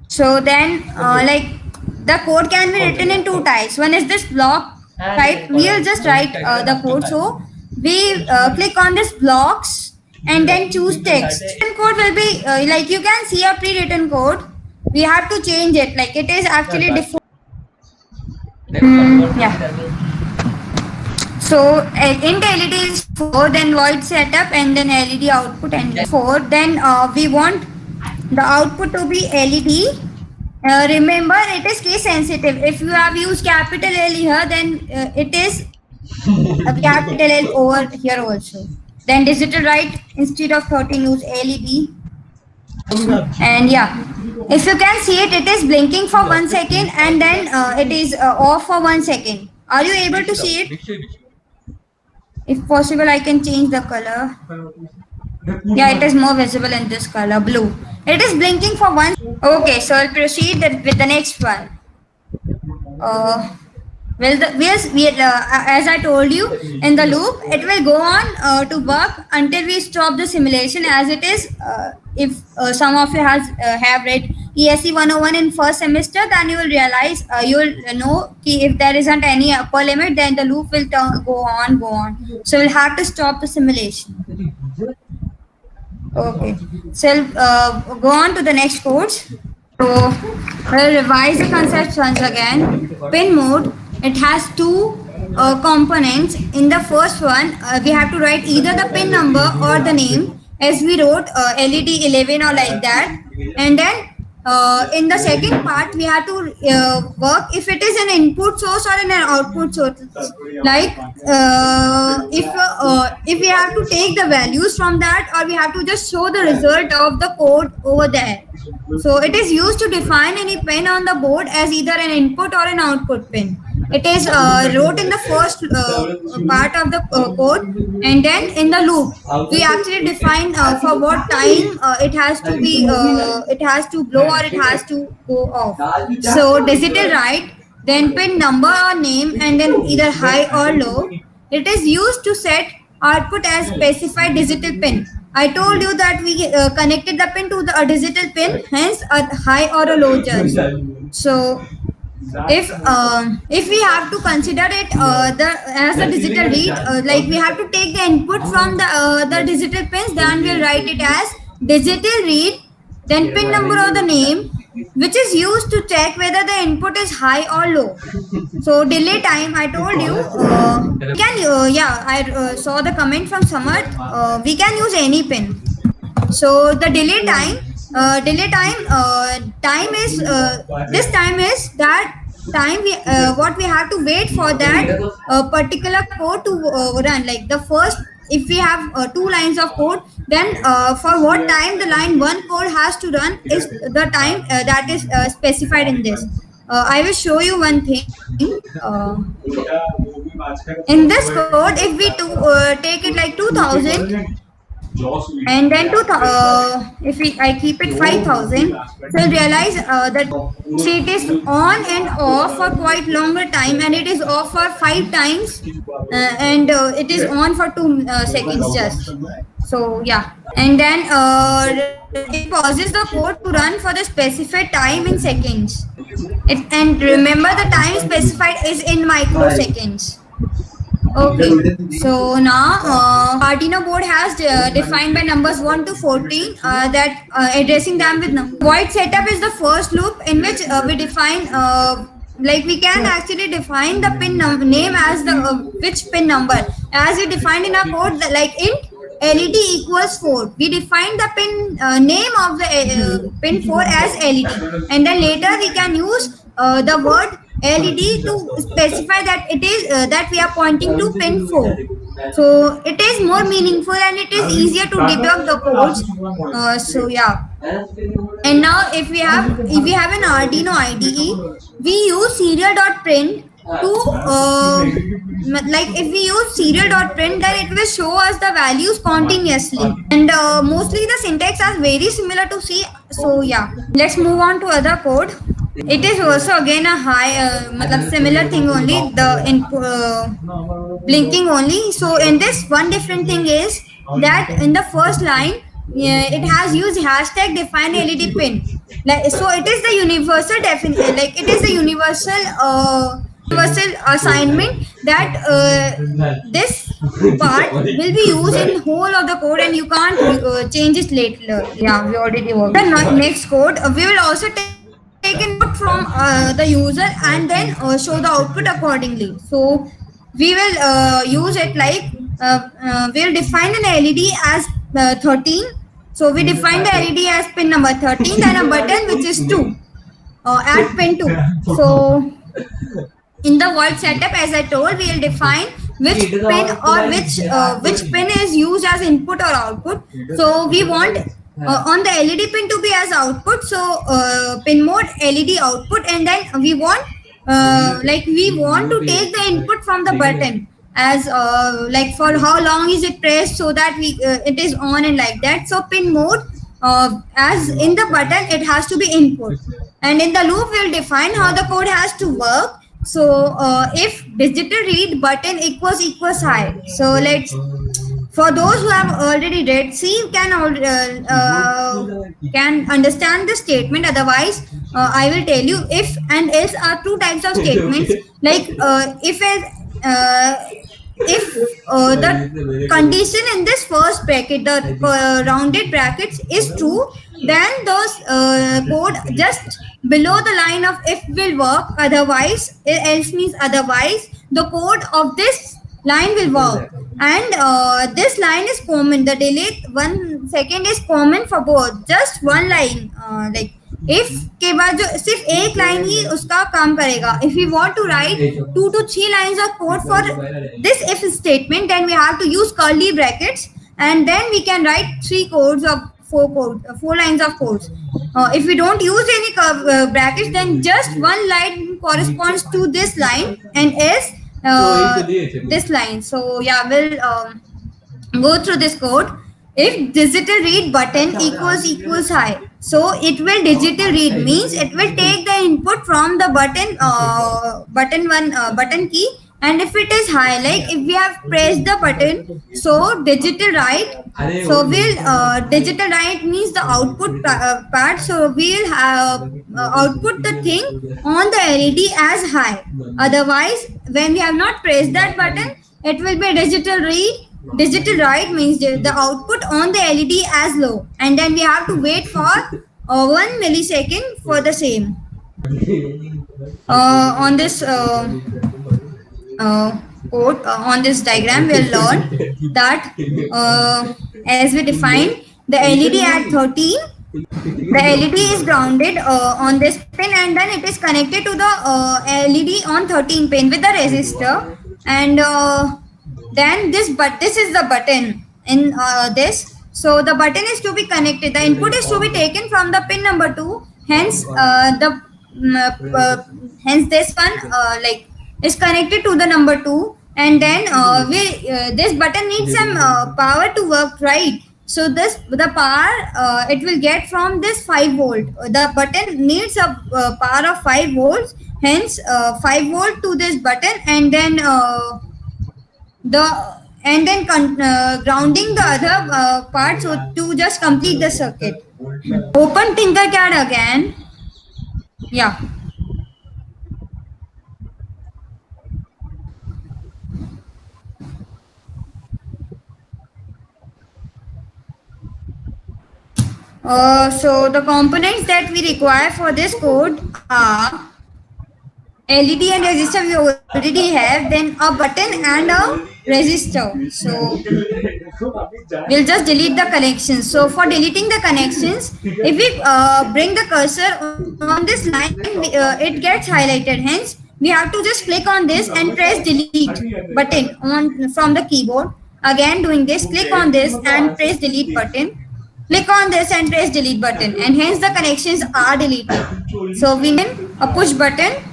Speaker 2: So then like the code can be written in two types. One is this block type. We'll just write the code. So we click on this blocks and then choose text. Written code will be like you can see a pre-written code. We have to change it. Like it is actually default. Yeah. So int LED is 4, then void setup, and then LED output and 4. Then we want the output to be LED. Remember, it is case sensitive. If you have used capital L here, then it is a capital L over here also. Then digital write, instead of 13 use LED. And yeah, if you can see it, it is blinking for 1 second and then it is off for 1 second. Are you able to see it? If possible, I can change the color. Yeah, it is more visible in this color, blue. It is blinking for 1. Okay, so I'll proceed with the next one. As I told you, in the loop, it will go on to work until we stop the simulation, as it is. If some of you have read ESE 101 in first semester, then you will realize, you will know ki if there isn't any upper limit, then the loop will go on. So we'll have to stop the simulation. Okay, so go on to the next course. So we'll revise the concepts once again. Pin mode, it has two components. In the first one, we have to write either the pin number or the name, as we wrote LED 11 or like that. And then in the second part, we have to work if it is an input source or an output source. Like if we have to take the values from that, or we have to just show the result of the code over there. So it is used to define any pin on the board as either an input or an output pin. It is wrote in the first part of the code, and then in the loop we actually define for what time it has to be, it has to blow or it has to go off. So digital write, then pin number or name, and then either high or low. It is used to set output as specified digital pin. I told you that we connected the pin to the digital pin, hence a high or a low just. So if we have to consider it as a digital read, like we have to take the input from the digital pins, then we'll write it as digital read, then pin number or the name, which is used to check whether the input is high or low. So delay time, I told you, I saw the comment from Samarth, we can use any pin. So the delay time is this time is that time we what we have to wait for that particular code to run. Like the first, if we have 2 lines of code, then for what time the line 1 code has to run is the time that is specified in this. I will show you one thing. In this code, if we take it like 2000, and then I keep it 5000, so realize that see, it is on and off for quite longer time, and it is off for 5 times, and it is on for 2 seconds just. So yeah, and then it pauses the code to run for the specified time in seconds. And remember, the time specified is in microseconds. Okay, so now Arduino board has defined by numbers 1 to 14 that addressing them with numbers. Void setup is the first loop in which we define like we can actually define the pin name as the which pin number, as we defined in our code, like int LED equals 4. We define the pin name of the pin 4 as LED, and then later we can use the word LED to specify that it is that we are pointing to pin 4. So it is more meaningful and it is easier to debug the codes. So yeah. And now if we have an Arduino IDE, we use serial.print to like if we use serial.print, then it will show us the values continuously, and mostly the syntax are very similar to C. So yeah, let's move on to other code. It is also again a high similar thing, only the blinking only. So in this, one different thing is that in the first line it has used hashtag define LED pin. Like, so it is the universal definition, like it is the universal assignment that this part will be used in whole of the code, and you can't change it later. Yeah, we already worked. The next code, we will also take input from the user and then show the output accordingly. So we will use it like we'll define an LED as 13. So we define the LED as pin number 13, then a button which is 2 at pin 2. So in the void setup, as I told, we will define which pin or which pin is used as input or output. So we want on the LED pin to be as output. So pin mode LED output, and then we want to take the input from the button as like for how long is it pressed, so that it is on and like that. So pin mode as in the button, it has to be input, and in the loop we'll define how the code has to work. So if digital read button equals high, so let's For those who have already read, C can understand the statement. Otherwise, I will tell you. If and else are two types of statements. Like if the condition in this first bracket, the rounded brackets, is true, then those code just below the line of if will work. Otherwise, else means otherwise, the code of this line will work. And this line is common. The delete 1 second is common for both. Just one line, like if के बाद जो सिर्फ एक line ही उसका काम करेगा. If we want to write 2 to 3 lines of code for this if statement, then we have to use curly brackets, and then we can write 4 lines of codes. If we don't use any brackets, then just one line corresponds to this line and is this line. So yeah, we'll go through this code. If digital read button equals high, so it will digital read means it will take the input from the button key, and if it is high, like if we have pressed the button, so digital write. So we'll digital write means the output part. So we'll have output the thing on the LED as high. Otherwise, when we have not pressed that button, it will be digital read. Digital write means the output on the LED as low, and then we have to wait for 1 millisecond for the same. On this code, on this diagram, we'll learn that as we defined the LED at 13, the LED is grounded on this pin, and then it is connected to the LED on 13 pin with the resistor, and then this is the button in this. So the button is to be connected. The input is to be taken from the pin number 2. Hence hence this one like is connected to the number 2, and then this button needs some power to work, right? So the power it will get from this 5 volt. The button needs a power of 5 volts. Hence 5 volt to this button, and then grounding the other part, so to just complete the circuit. Open Tinkercad again. Yeah. So the components that we require for this code are LED and resistor we already have, then a button and a resistor. So we'll just delete the connections. So for deleting the connections, if we bring the cursor on this line, it gets highlighted. Hence, we have to just click on this and press delete button from the keyboard. Again, doing this, click on this and press delete button. Click on this and press delete button, and hence the connections are deleted. So we need a push button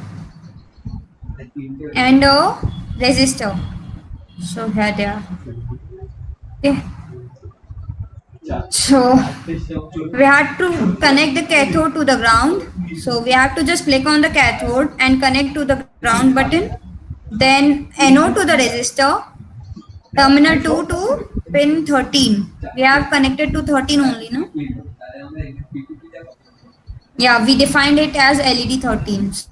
Speaker 2: and a resistor. So here they are. Okay. So we have to connect the cathode to the ground. So we have to just click on the cathode and connect to the ground button. Then anode to the resistor. Terminal 2 to pin 13. We have connected to 13 only, no? Yeah, we defined it as LED 13. So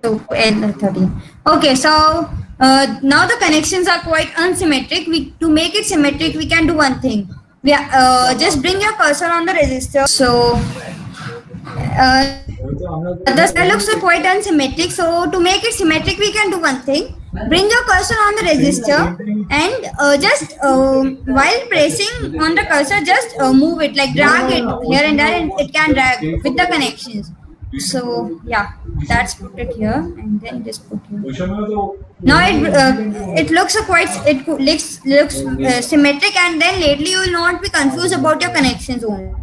Speaker 2: L13. Okay, so now the connections are quite unsymmetric. To make it symmetric, we can do one thing. We just bring your cursor on the resistor. So the cell looks quite unsymmetric. So to make it symmetric, we can do one thing. Bring your cursor on the resistor, and just while pressing on the cursor, just move it, like drag it here and there, and it can drag with the connections. So yeah, that's put it here, and then just put here. Now it looks symmetric, and then lately you will not be confused about your connections only.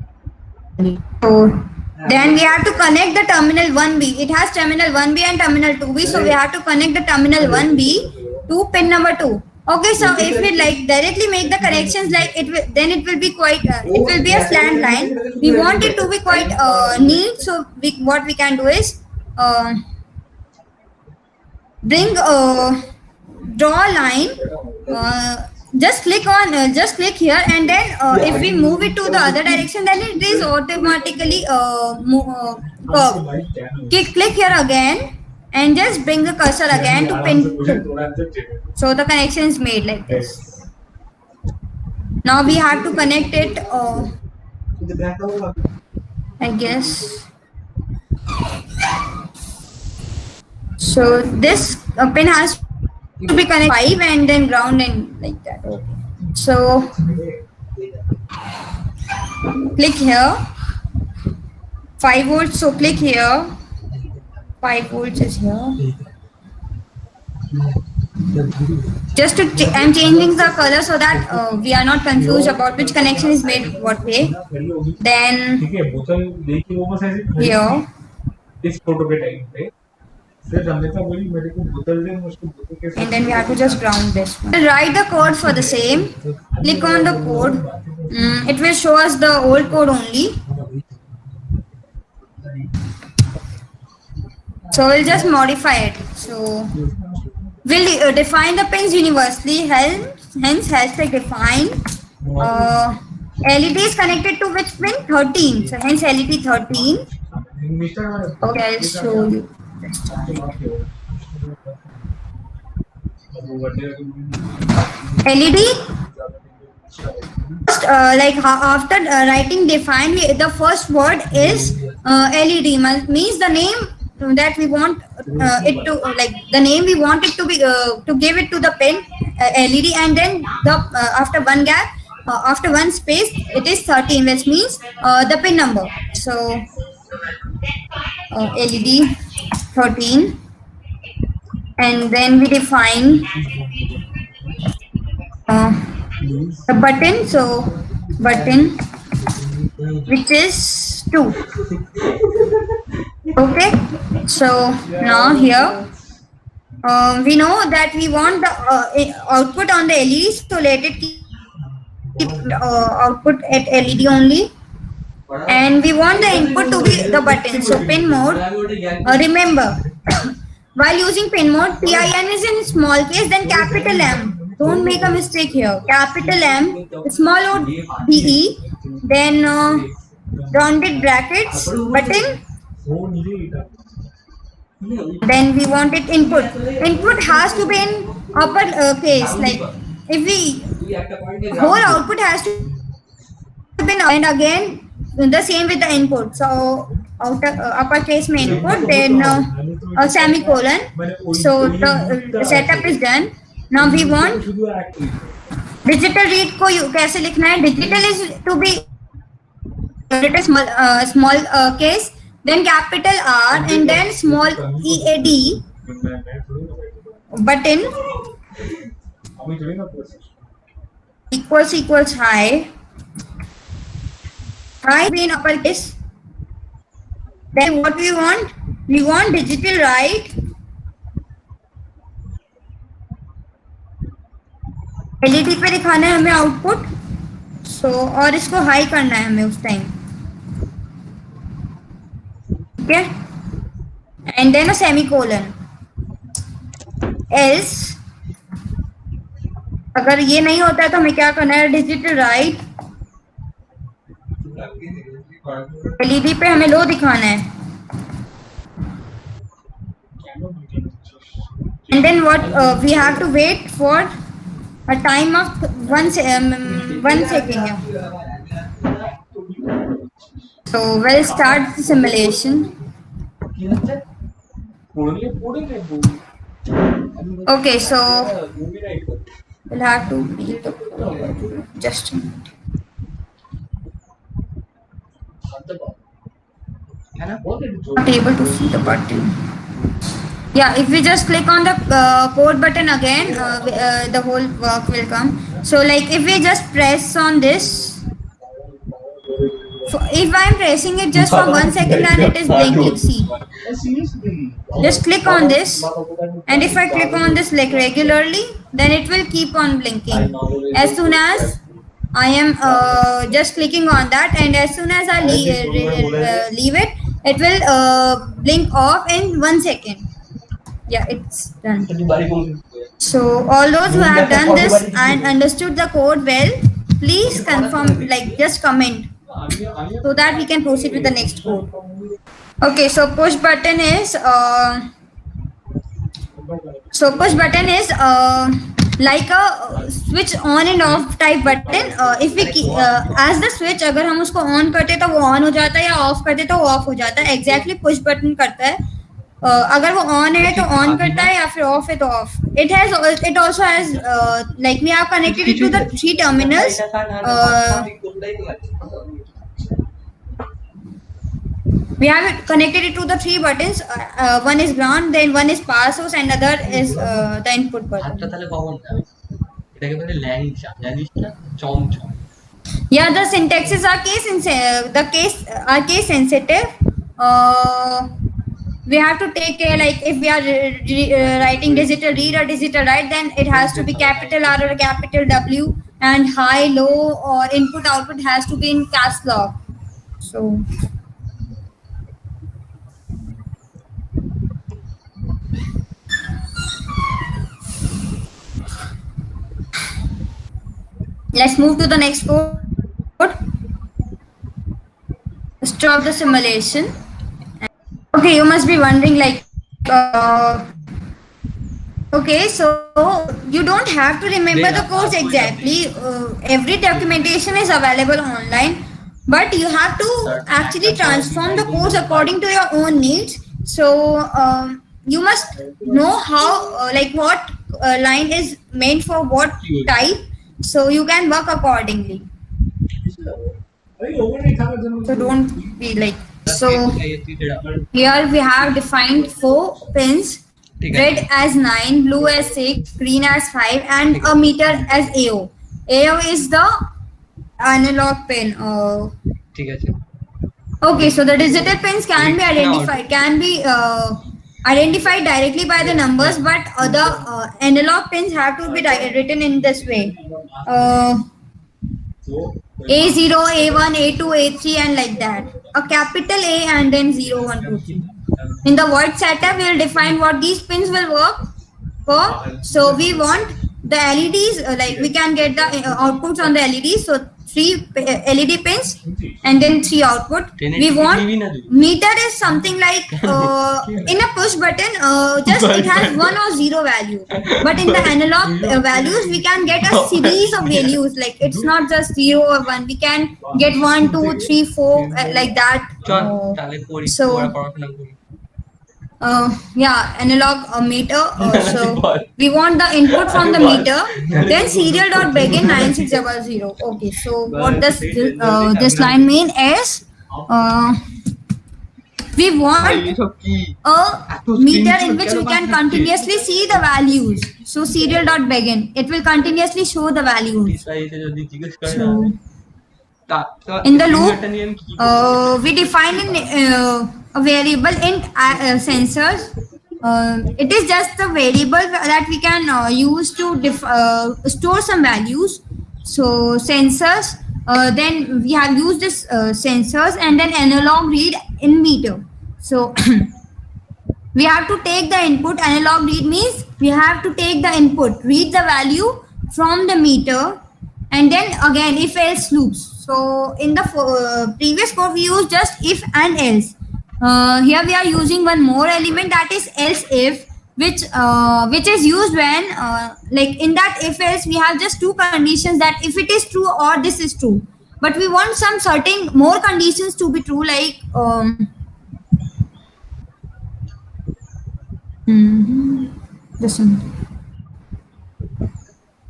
Speaker 2: So then we have to connect the terminal 1B. It has terminal 1B and terminal 2B. So we have to connect the terminal 1B to pin number 2. Okay, so if we like directly make the connections like it, then it will be quite, it will be a slant line. We want it to be quite neat. So what we can do is draw a line just click on just click here, and then if we move it to the other direction, then it is automatically curved. Click here again and just bring the cursor again to pin 2. So the connection is made like this. Now we have to connect it, I guess. So this pin has to be connected 5 and then ground and like that. So click here, 5 volts. So click here, 5 volts is here. Just to I'm changing the color so that we are not confused about which connection is made what way. Then here. And then we have to just ground this one. Write the code for the same. Click on the code. It will show us the old code only. So we'll just modify it. So we'll define the pins universally. Hence hashtag define. LED is connected to which pin? 13. So hence LED 13. Okay, I'll show you. LED. Like after writing define, the first word is LED. Means the name that we want it to, like the name we want it to be to give it to the pin LED, and then the after one gap, after one space, it is 13, which means the pin number. So LED 13, and then we define the button. So button, which is 2. Okay, so now here we know that we want the output on the LED, so let it keep output at LED only, and we want the input to be the button. So pin mode, remember while using pin mode, PIN is in small case, then capital M. Don't make a mistake here. Capital M, small o DE, then rounded brackets, button. Then we want it input. Input has to be in upper case. Like if we whole output has to be in, and again the same with the input. So uppercase में input, then a semicolon. So the setup is done. Now we want digital read को कैसे लिखना है? Digital is to be written small case, then capital R, and then small EAD button equals high in uppercase. Then what we want? We want digital write LED पे दिखाना है हमें output. सो और इसको हाई करना है हमें उस टाइम. ठीक है, and then a semicolon. Else अगर ये नहीं होता है तो हमें क्या करना है? डिजिटल राइट LED पे हमें लो दिखाना है. And then what we have to wait for a time of 1 second. So we'll start the simulation. Okay, so we'll have to read the just a minute. Not able to see the button. Yeah, if we just click on the code button again, the whole work will come. So like if we just press on this, if I'm pressing it just for 1 second and it is blinking, see. Just click on this, and if I click on this like regularly, then it will keep on blinking. As soon as I am just clicking on that, and as soon as I leave it, it will blink off in 1 second. Yeah, it's done. So all those who have done this and understood the code well, please confirm, like just comment, so that we can proceed with the next code. Okay, so push button is like a switch on and off type button. If we as the switch, अगर हम उसको on करते तो वो on हो जाता है, या off करते तो वो off हो जाता है. Exactly push button करता है. अगर वो on है तो on करता है, या फिर off है तो off. It also has like we have connected it to the 3 terminals. We have connected it to the 3 buttons. One is ground, then one is power source, and other is the input button. Yeah, the syntaxes are case sensitive. We have to take care, like if we are writing digital read or digital write, then it has to be capital R or capital W, and high, low, or input output has to be in caps lock. So let's move to the next code. Stop the simulation. Okay, you must be wondering, like, okay, so you don't have to remember the codes exactly. Every documentation is available online, but you have to actually transform the codes according to your own needs. So you must know how, like, what line is meant for what type, so you can work accordingly. So don't be like. So here we have defined 4 pins: red as 9, blue as 6, green as 5, and a meter as AO. AO is the analog pin. Okay, so the digital pins can be identified directly by the numbers, but other analog pins have to be written in this way. A0, A1, A2, A3, and like that. A capital A and then 0, 1, 2, 3. In the void setup, we will define what these pins will work for. So we want the LEDs, like we can get the outputs on the LEDs. So 3 LED pins and then 3 output. We want meter is something like in a push button, just it has 1 or 0 value. But in the analog values, we can get a series of values. Like it's not just 0 or 1. We can get 1, 2, 3, 4 like that. So yeah, analog meter. So we want the input from the meter. Then serial dot begin 9600. Okay, so what does this line mean is we want a meter in which we can continuously see the values. So serial dot begin, it will continuously show the values. So in the loop, we define a variable int sensors. It is just a variable that we can use to store some values. So sensors, then we have used this sensors, and then analog read in meter. So we have to take the input. Analog read means we have to take the input, read the value from the meter, and then again if else loops. So in the previous code we used just if and else. Here we are using one more element, that is else if, which is used when like in that if else we have just 2 conditions, that if it is true or this is true, but we want some certain more conditions to be true, like this one.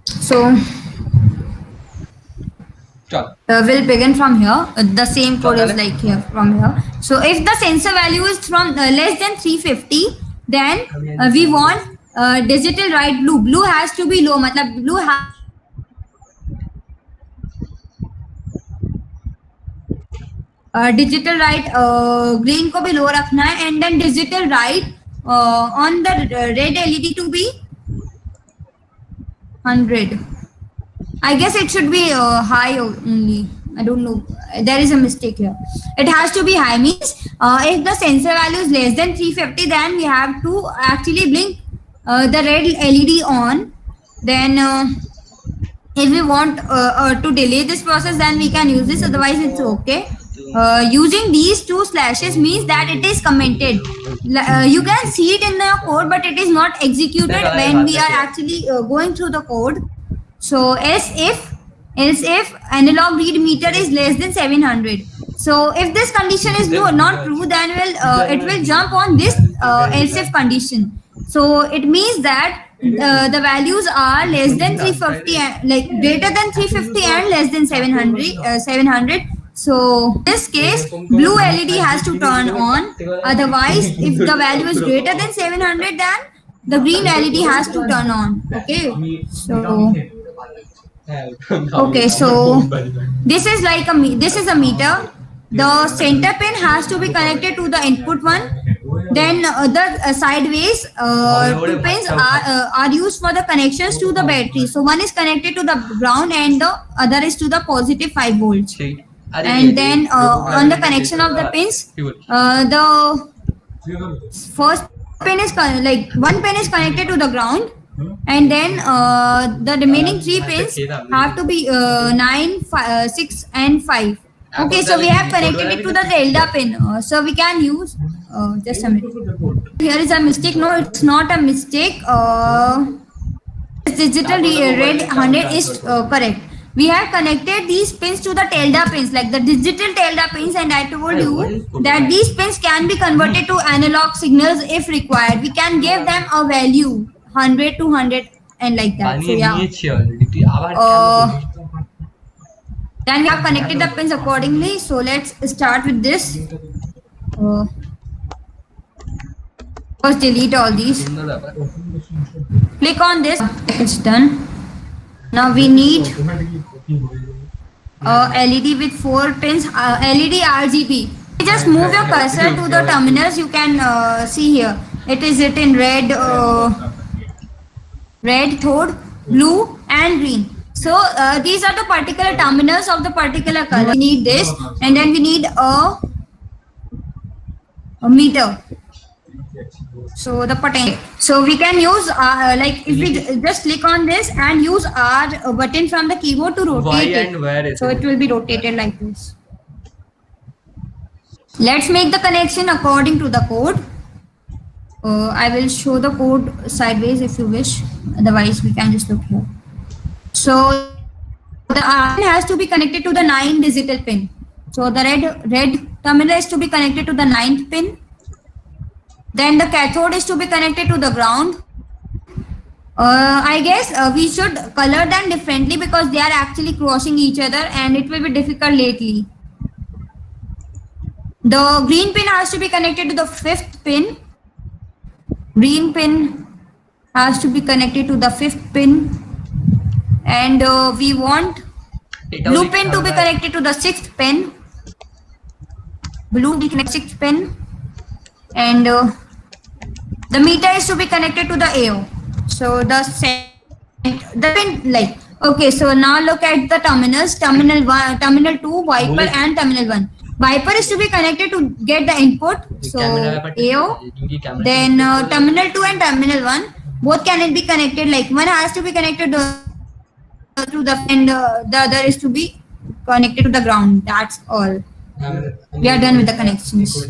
Speaker 2: So we'll begin from here. The same code is like here from here. So if the sensor value is from less than 350, then we want digital write blue. Blue has to be low. Matlab blue digital write green को भी low रखना है, and then digital write on the red LED to be 100. I guess it should be high only. I don't know. There is a mistake here. It has to be high, means if the sensor value is less than 350, then we have to actually blink the red LED on, then if we want to delay this process, then we can use this, otherwise it's okay. Using these two slashes means that it is commented. You can see it in the code, but it is not executed when we are actually going through the code. So else if analog read meter is less than 700. So if this condition is not true, then it will jump on this else if condition. So it means that the values are less than 350 and like greater than 350 and less than 700. So in this case, blue LED has to turn on. Otherwise, if the value is greater than 700, then the green LED has to turn on. Okay, so this is like this is a meter. The center pin has to be connected to the input one. Then the sideways two pins are used for the connections to the battery. So one is connected to the ground and the other is to the positive 5 volts. And then on the connection of the pins, the first pin is like one pin is connected to the ground, and then the remaining 3 pins have to be 9, 6 and 5. Okay, so we have connected it to the delta pin. So we can use just a minute. Here is a mistake. No, it's not a mistake. Digital red 100 is correct. We have connected these pins to the tilde pins, like the digital tilde pins, and I told you that these pins can be converted to analog signals if required. We can give them a value 100, 200 and like that. So yeah. Then we have connected the pins accordingly. So let's start with this. First delete all these. Click on this. It's done. Now we need LED with 4 pins. LED RGB. Just move your cursor to the terminals. You can see here. It is written red, third, blue, and green. So these are the particular terminals of the particular color. We need this, and then we need a meter. So the potential. So we can use like if we just click on this and use R button from the keyboard to rotate it. So it will be rotated like this. Let's make the connection according to the code. I will show the code sideways if you wish. Otherwise, we can just look here. So the R has to be connected to the 9 digital pin. So the red terminal is to be connected to the 9th pin. Then the cathode is to be connected to the ground. I guess we should color them differently because they are actually crossing each other and it will be difficult lately. The green pin has to be connected to the 5th pin. Green pin has to be connected to the 5th pin. And we want blue pin to be connected to the 6th pin. Blue be connected 6th pin. And the meter is to be connected to the AO. So the pin like okay. So now look at the terminals. Terminal 1, terminal 2, Viper, and terminal 1. Viper is to be connected to get the input. So AO. Then terminal 2 and terminal 1 both can be connected. Like one has to be connected to the and the other is to be connected to the ground. That's all. We are done with the connections.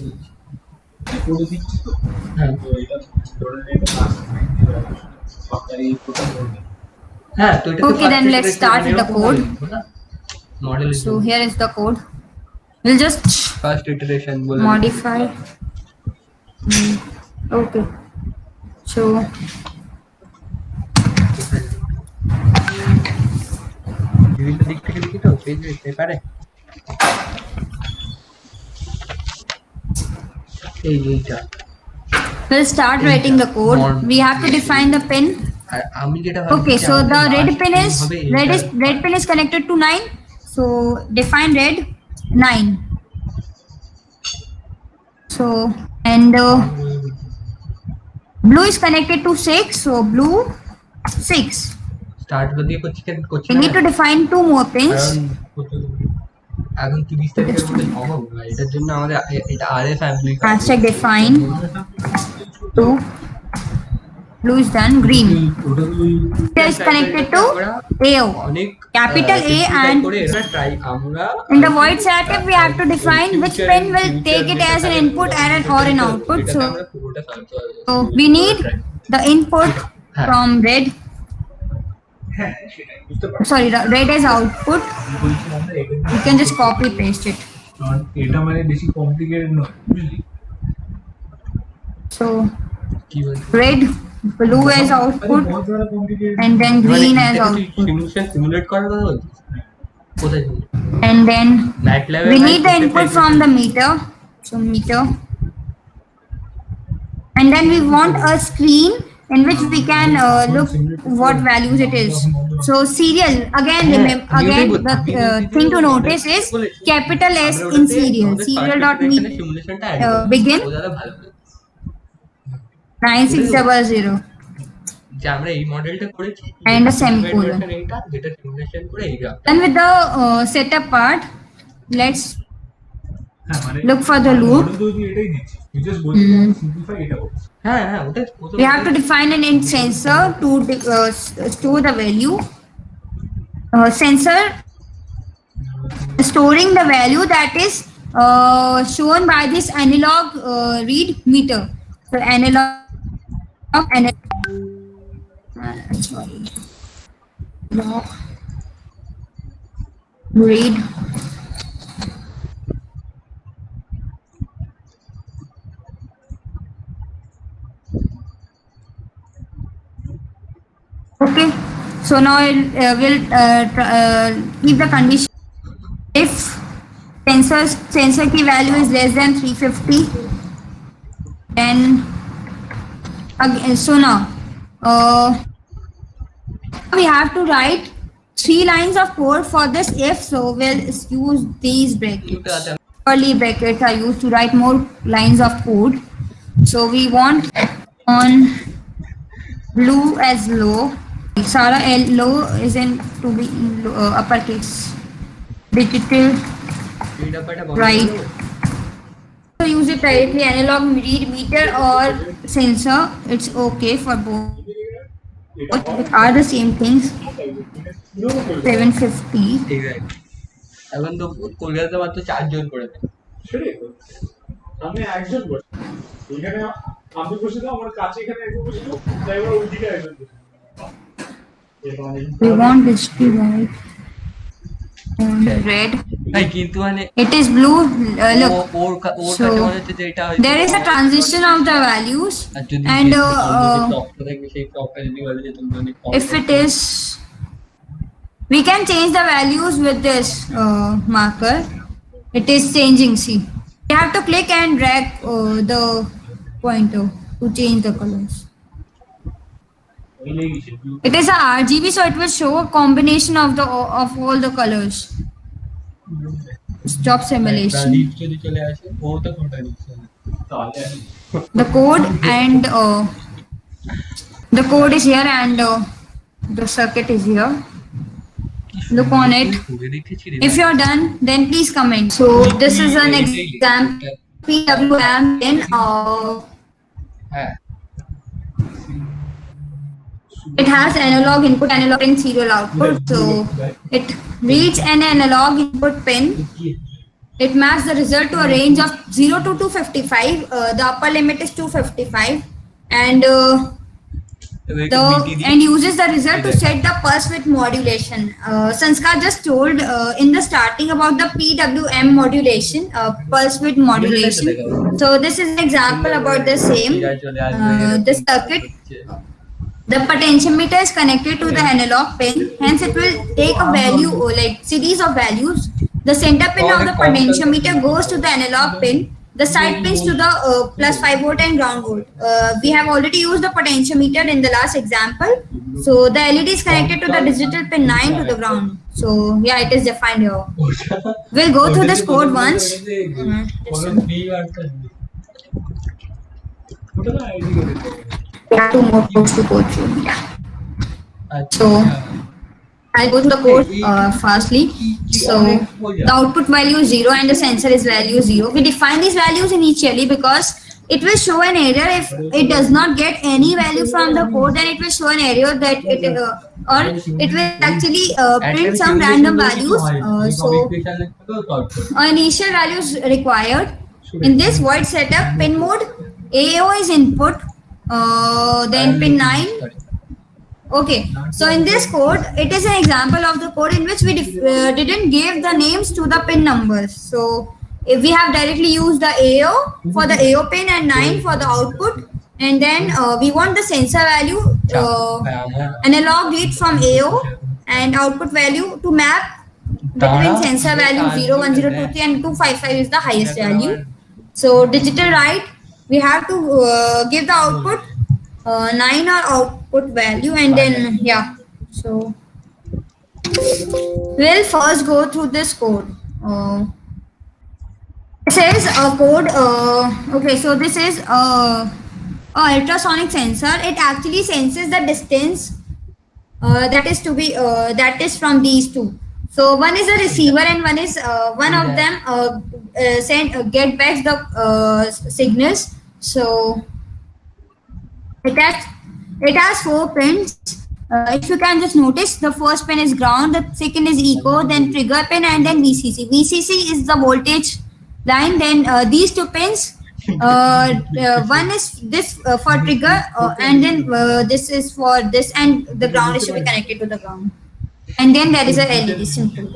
Speaker 2: Okay, then let's start with the code. So here is the code. We'll just
Speaker 3: first iteration
Speaker 2: modify. Okay. So we'll start writing the code. We have to define the pin. Okay, so the red pin is connected to 9. So define red 9. So and blue is connected to 6. So blue 6. We need to define 2 more pins. Hashtag define 2 Blue is done. Green. It is connected to AO. Capital A and in the void static we have to define which pin will take it as an input and or an output. So we need the input from red. Sorry, red as output. You can just copy paste it. So red, blue as output, and then green as output. And then we need the input from the meter. So meter. And then we want a screen in which we can look what values it is. So serial, again the thing to notice is capital S in serial. Serial dot begin 9600 and a semicolon. Then with the setup part, let's look for the loop. We have to define an int sensor to store the value. Sensor storing the value that is shown by this analog read meter. So analog sorry, log read okay. So now we'll keep the condition if sensor key value is less than 350, then again, so now we have to write 3 lines of code for this if. So we'll use these brackets. Curly brackets are used to write more lines of code. So we want on blue as low. Sara L low is in to be in uppercase. Digital right. So use it directly analog read meter or sensor. It's okay for both. Both are the same things. 750.
Speaker 3: Exactly. এখন তো কলকাতাতে মাত্র 4 জন করে দেয় সেটাই তো আমি একজন বসে এখানে আমি বসে দাও আমার কাছে এখানে একজন বসে দাও তাই আমরা ওইদিকে একজন বসে
Speaker 2: we want this to white and red.
Speaker 3: কিন্তু মানে
Speaker 2: it is blue. Look, so
Speaker 3: যেটা
Speaker 2: there is a transition of the values and if it is we can change the values with this marker. It is changing. See, you have to click and drag the pointer to change the colors. It is a RGB, so it will show a combination of all the colors. Stop simulation. The code and the code is here and the circuit is here. Look on it. If you're done, then please comment. So this is an example PWM in it has analog input, analog and serial output. So it reads an analog input pin. It maps the result to a range of 0 to 255. The upper limit is 255 and uses the result to set the pulse width modulation. Sanskar just told in the starting about the PWM modulation, pulse width modulation. So this is an example about the same. The circuit, the potentiometer is connected to the analog pin, hence it will take a value like series of values. The center pin of the potentiometer goes to the analog pin. The side pins to the plus 5 volt and ground volt. We have already used the potentiometer in the last example. So the LED is connected to the digital pin 9 to the ground. So yeah, it is defined here. We'll go through this code once. Two more codes to go through. Yeah. So I'll go through the code fastly. So the output value is 0 and the sensor is value 0. We define these values initially because it will show an error if it does not get any value from the code. Then it will show an error that it or it will actually print some random values. So initial values required. In this void setup, pin mode AO is input, then pin 9. Okay, so in this code, it is an example of the code in which we didn't give the names to the pin numbers. So if we have directly used the AO for the AO pin and 9 for the output, and then we want the sensor value analog read from AO and output value to map between sensor value 0, 1, 0, 2, 3 and 255 is the highest value. So digital write, we have to give the output 9 or output value, and then yeah. So we'll first go through this code. This is a code. Okay, so this is a ultrasonic sensor. It actually senses the distance that is from these two. So one is a receiver and one is one of them get back the signals. So it has 4 pins. If you can just notice, the first pin is ground, the second is eco, then trigger pin, and then VCC. VCC is the voltage line. Then these 2 pins, one is this for trigger, and then this is for this, and the ground is to be connected to the ground. And then there is a LED, simple.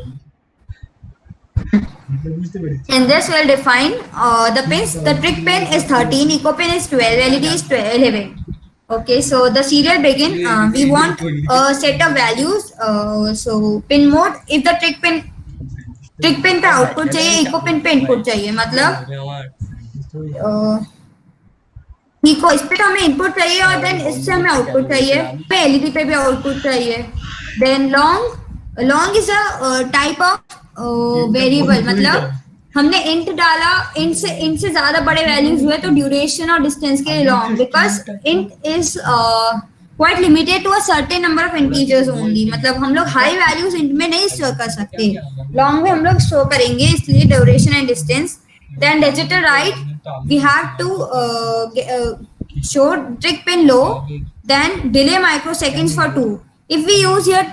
Speaker 2: In this we'll define the pins. The trick pin is 13, eco pin is 12, LED is 11. Okay, so the serial begin. We want a set of values. So pin mode, if the trick pin पे output चाहिए, eco pin पे input चाहिए, मतलब eco इस पे तो हमें input चाहिए और then इससे हमें output चाहिए, पे LED पे भी output चाहिए. Then long is a type of variable, मतलब हमने int डाला, int से ज़्यादा बड़े values हुए तो duration और distance के लिए long, because int is quite limited to a certain number of integers only. मतलब हम लोग high values int में नहीं store कर सकते, long में हम लोग store करेंगे, इसलिए duration and distance. Then digital write, we have to show trick pin low, then delay microseconds for 2. If we use here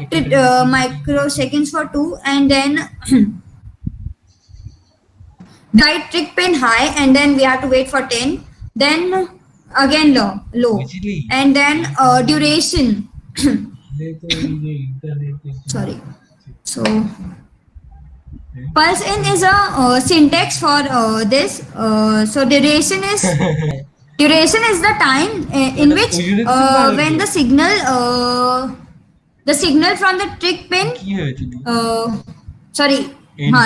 Speaker 2: microseconds for 2 and then write trick pin high, and then we have to wait for 10, then again low, and then duration. Sorry. So pulse in is a syntax for this. So duration is the time in which when the signal from the trick pin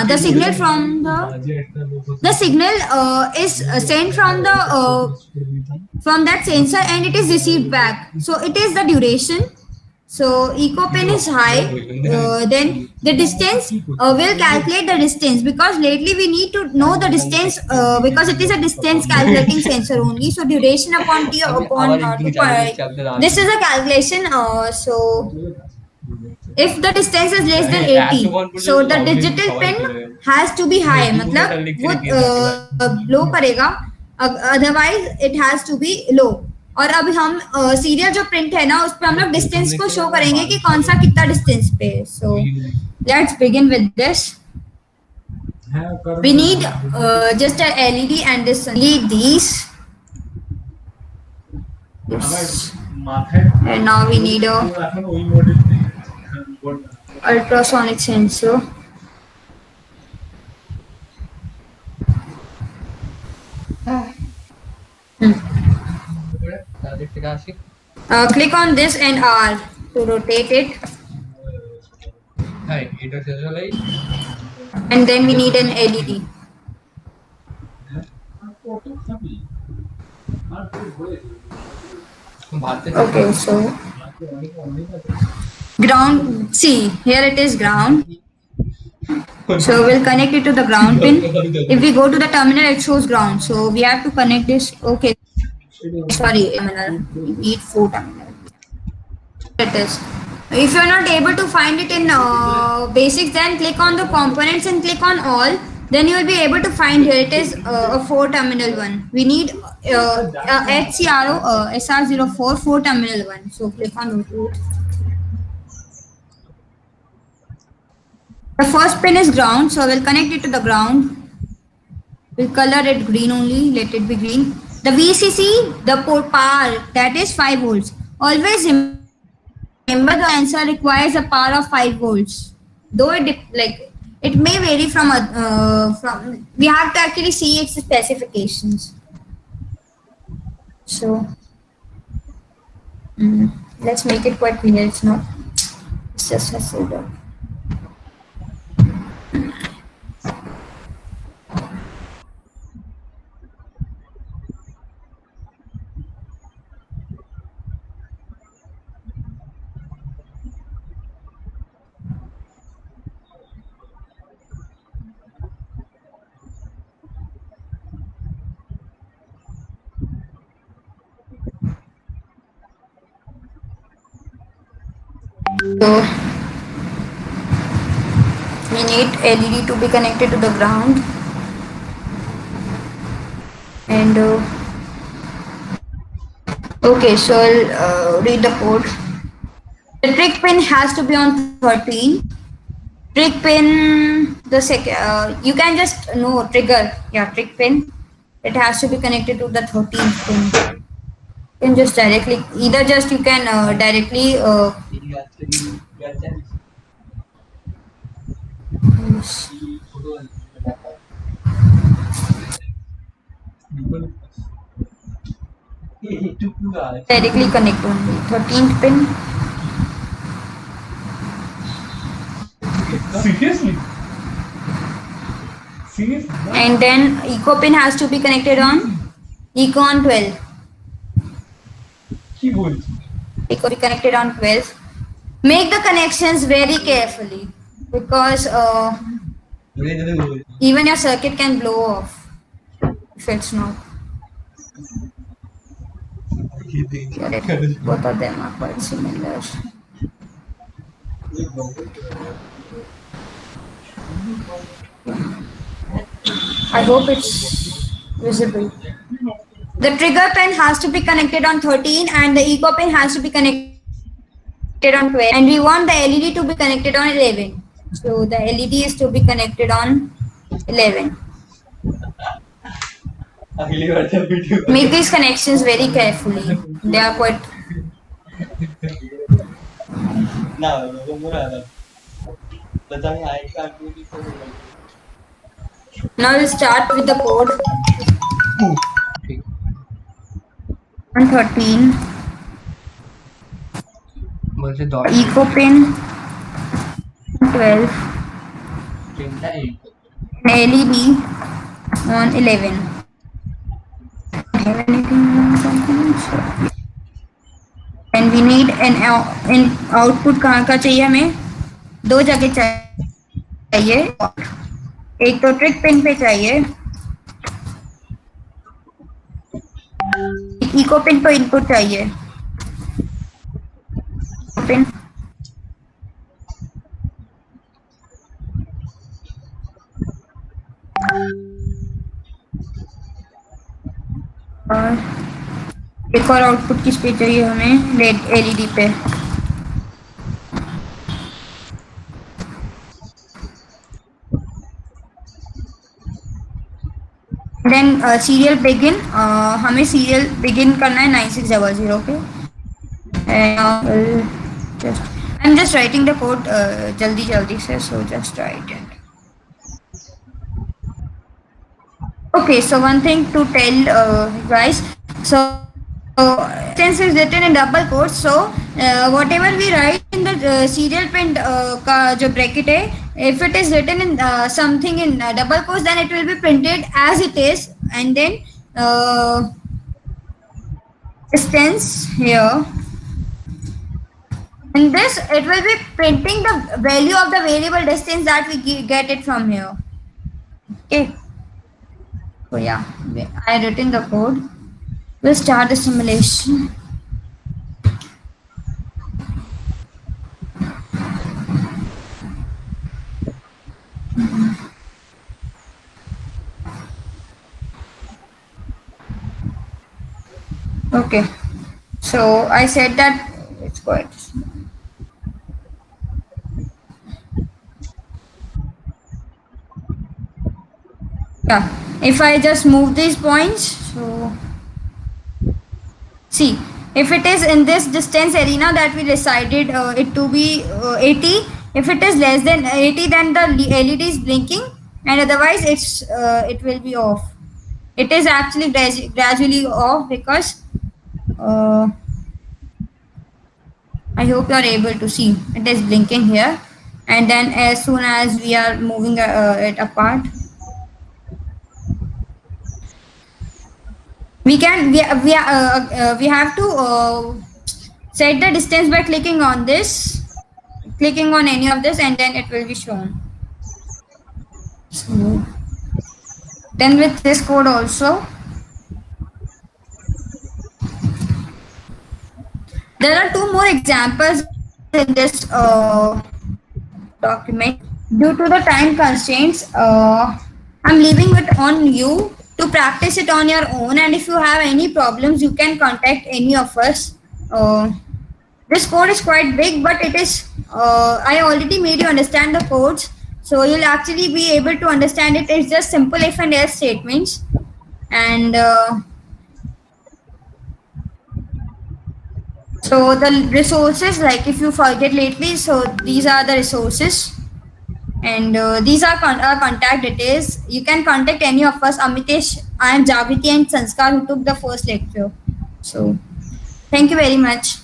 Speaker 2: the signal from the signal is sent from that sensor and it is received back. So it is the duration. So eco pin is high. Then the distance, will calculate the distance, because lately we need to know the distance because it is a distance calculating sensor only. So duration upon t upon 2 this is a calculation. So if the distance is less than 80, so the digital pin has to be high, मतलब वो low करेगा, otherwise it has to be low. और अब हम serial जो print है ना, उस पे हम लोग डिस्टेंस को शो करेंगे कि कौन सा कितना डिस्टेंस पे. So let's begin with this. We need just a LED and this lead this, and now we need a ultrasonic sensor. Click on this and R to rotate it. And then we need an LED. Okay, so ground, see here it is ground. So we'll connect it to the ground pin. If we go to the terminal, it shows ground. So we have to connect this. Okay. Sorry, we need 4 terminals. It is. If you are not able to find it in basics, then click on the components and click on all. then you will be able to find here it is a 4-terminal one. We need HCRO SR04 4-terminal one. So click on root. The first pin is ground, so we'll connect it to the ground. We'll color it green only, let it be green. The VCC, the port power, that is 5 volts. Always remember the answer requires a power of 5 volts. Though it may vary from we have to actually see its specifications. So let's make it quite clear. It's just a pseudo. So we need LED to be connected to the ground, and okay, so I'll read the code. The trick pin has to be on 13. Trick pin, the second, you can just trigger, trick pin. It has to be connected to the 13th pin. You can just directly, you can directly directly connect only 13th pin.
Speaker 3: Seriously?
Speaker 2: And then eco pin has to be connected on eco on 12. Eco be connected on 12. Make the connections very carefully because even your circuit can blow off if it's not. Both of them are quite similar. I hope it's visible. The trigger pin has to be connected on 13 and the eco pin has to be connected on 12, and we want the LED to be connected on 11. So the LED is to be connected on 11. Make these connections very carefully. They are quite. Now we'll start with the code. On 13. Eco pin 12. LED on 11. And we need an output कहाँ का चाहिए हमें? 2 जगह चाहिए. एक तो trick pin पे चाहिए, इको पिन पे इनपुट चाहिए. पिन और एक और आउटपुट किस पे चाहिए हमें? LED पे. Then serial begin, हमें serial begin करना है 9600 पे. And I'm just writing the code जल्दी से, so just write it. Okay, so one thing to tell guys, so since it's written in double quotes, so whatever we write in the serial pin का जो bracket है, if it is written in something in double quotes, then it will be printed as it is, and then distance here. In this, it will be printing the value of the variable distance that we get it from here. Okay. So yeah, I written the code. We'll start the simulation. Okay. So I said that it's quite. Yeah. If I just move these points, so see, if it is in this distance arena that we decided it to be 80, if it is less than 80, then the LED is blinking, and otherwise it will be off. It is actually gradually off because I hope you are able to see it is blinking here, and then as soon as we are moving it apart, we have to set the distance by clicking on any of this, and then it will be shown. So then with this code also, there are two more examples in this document. Due to the time constraints, I'm leaving it on you to practice it on your own, and if you have any problems, you can contact any of us. This code is quite big, but it is I already made you understand the codes, so you'll actually be able to understand it. It's just simple if and else statements, and so the resources, like if you forget lately, so these are the resources, and these are our contact details. You can contact any of us. Amitesh, I am Jagriti, and Sanskar, who took the first lecture. So thank you very much.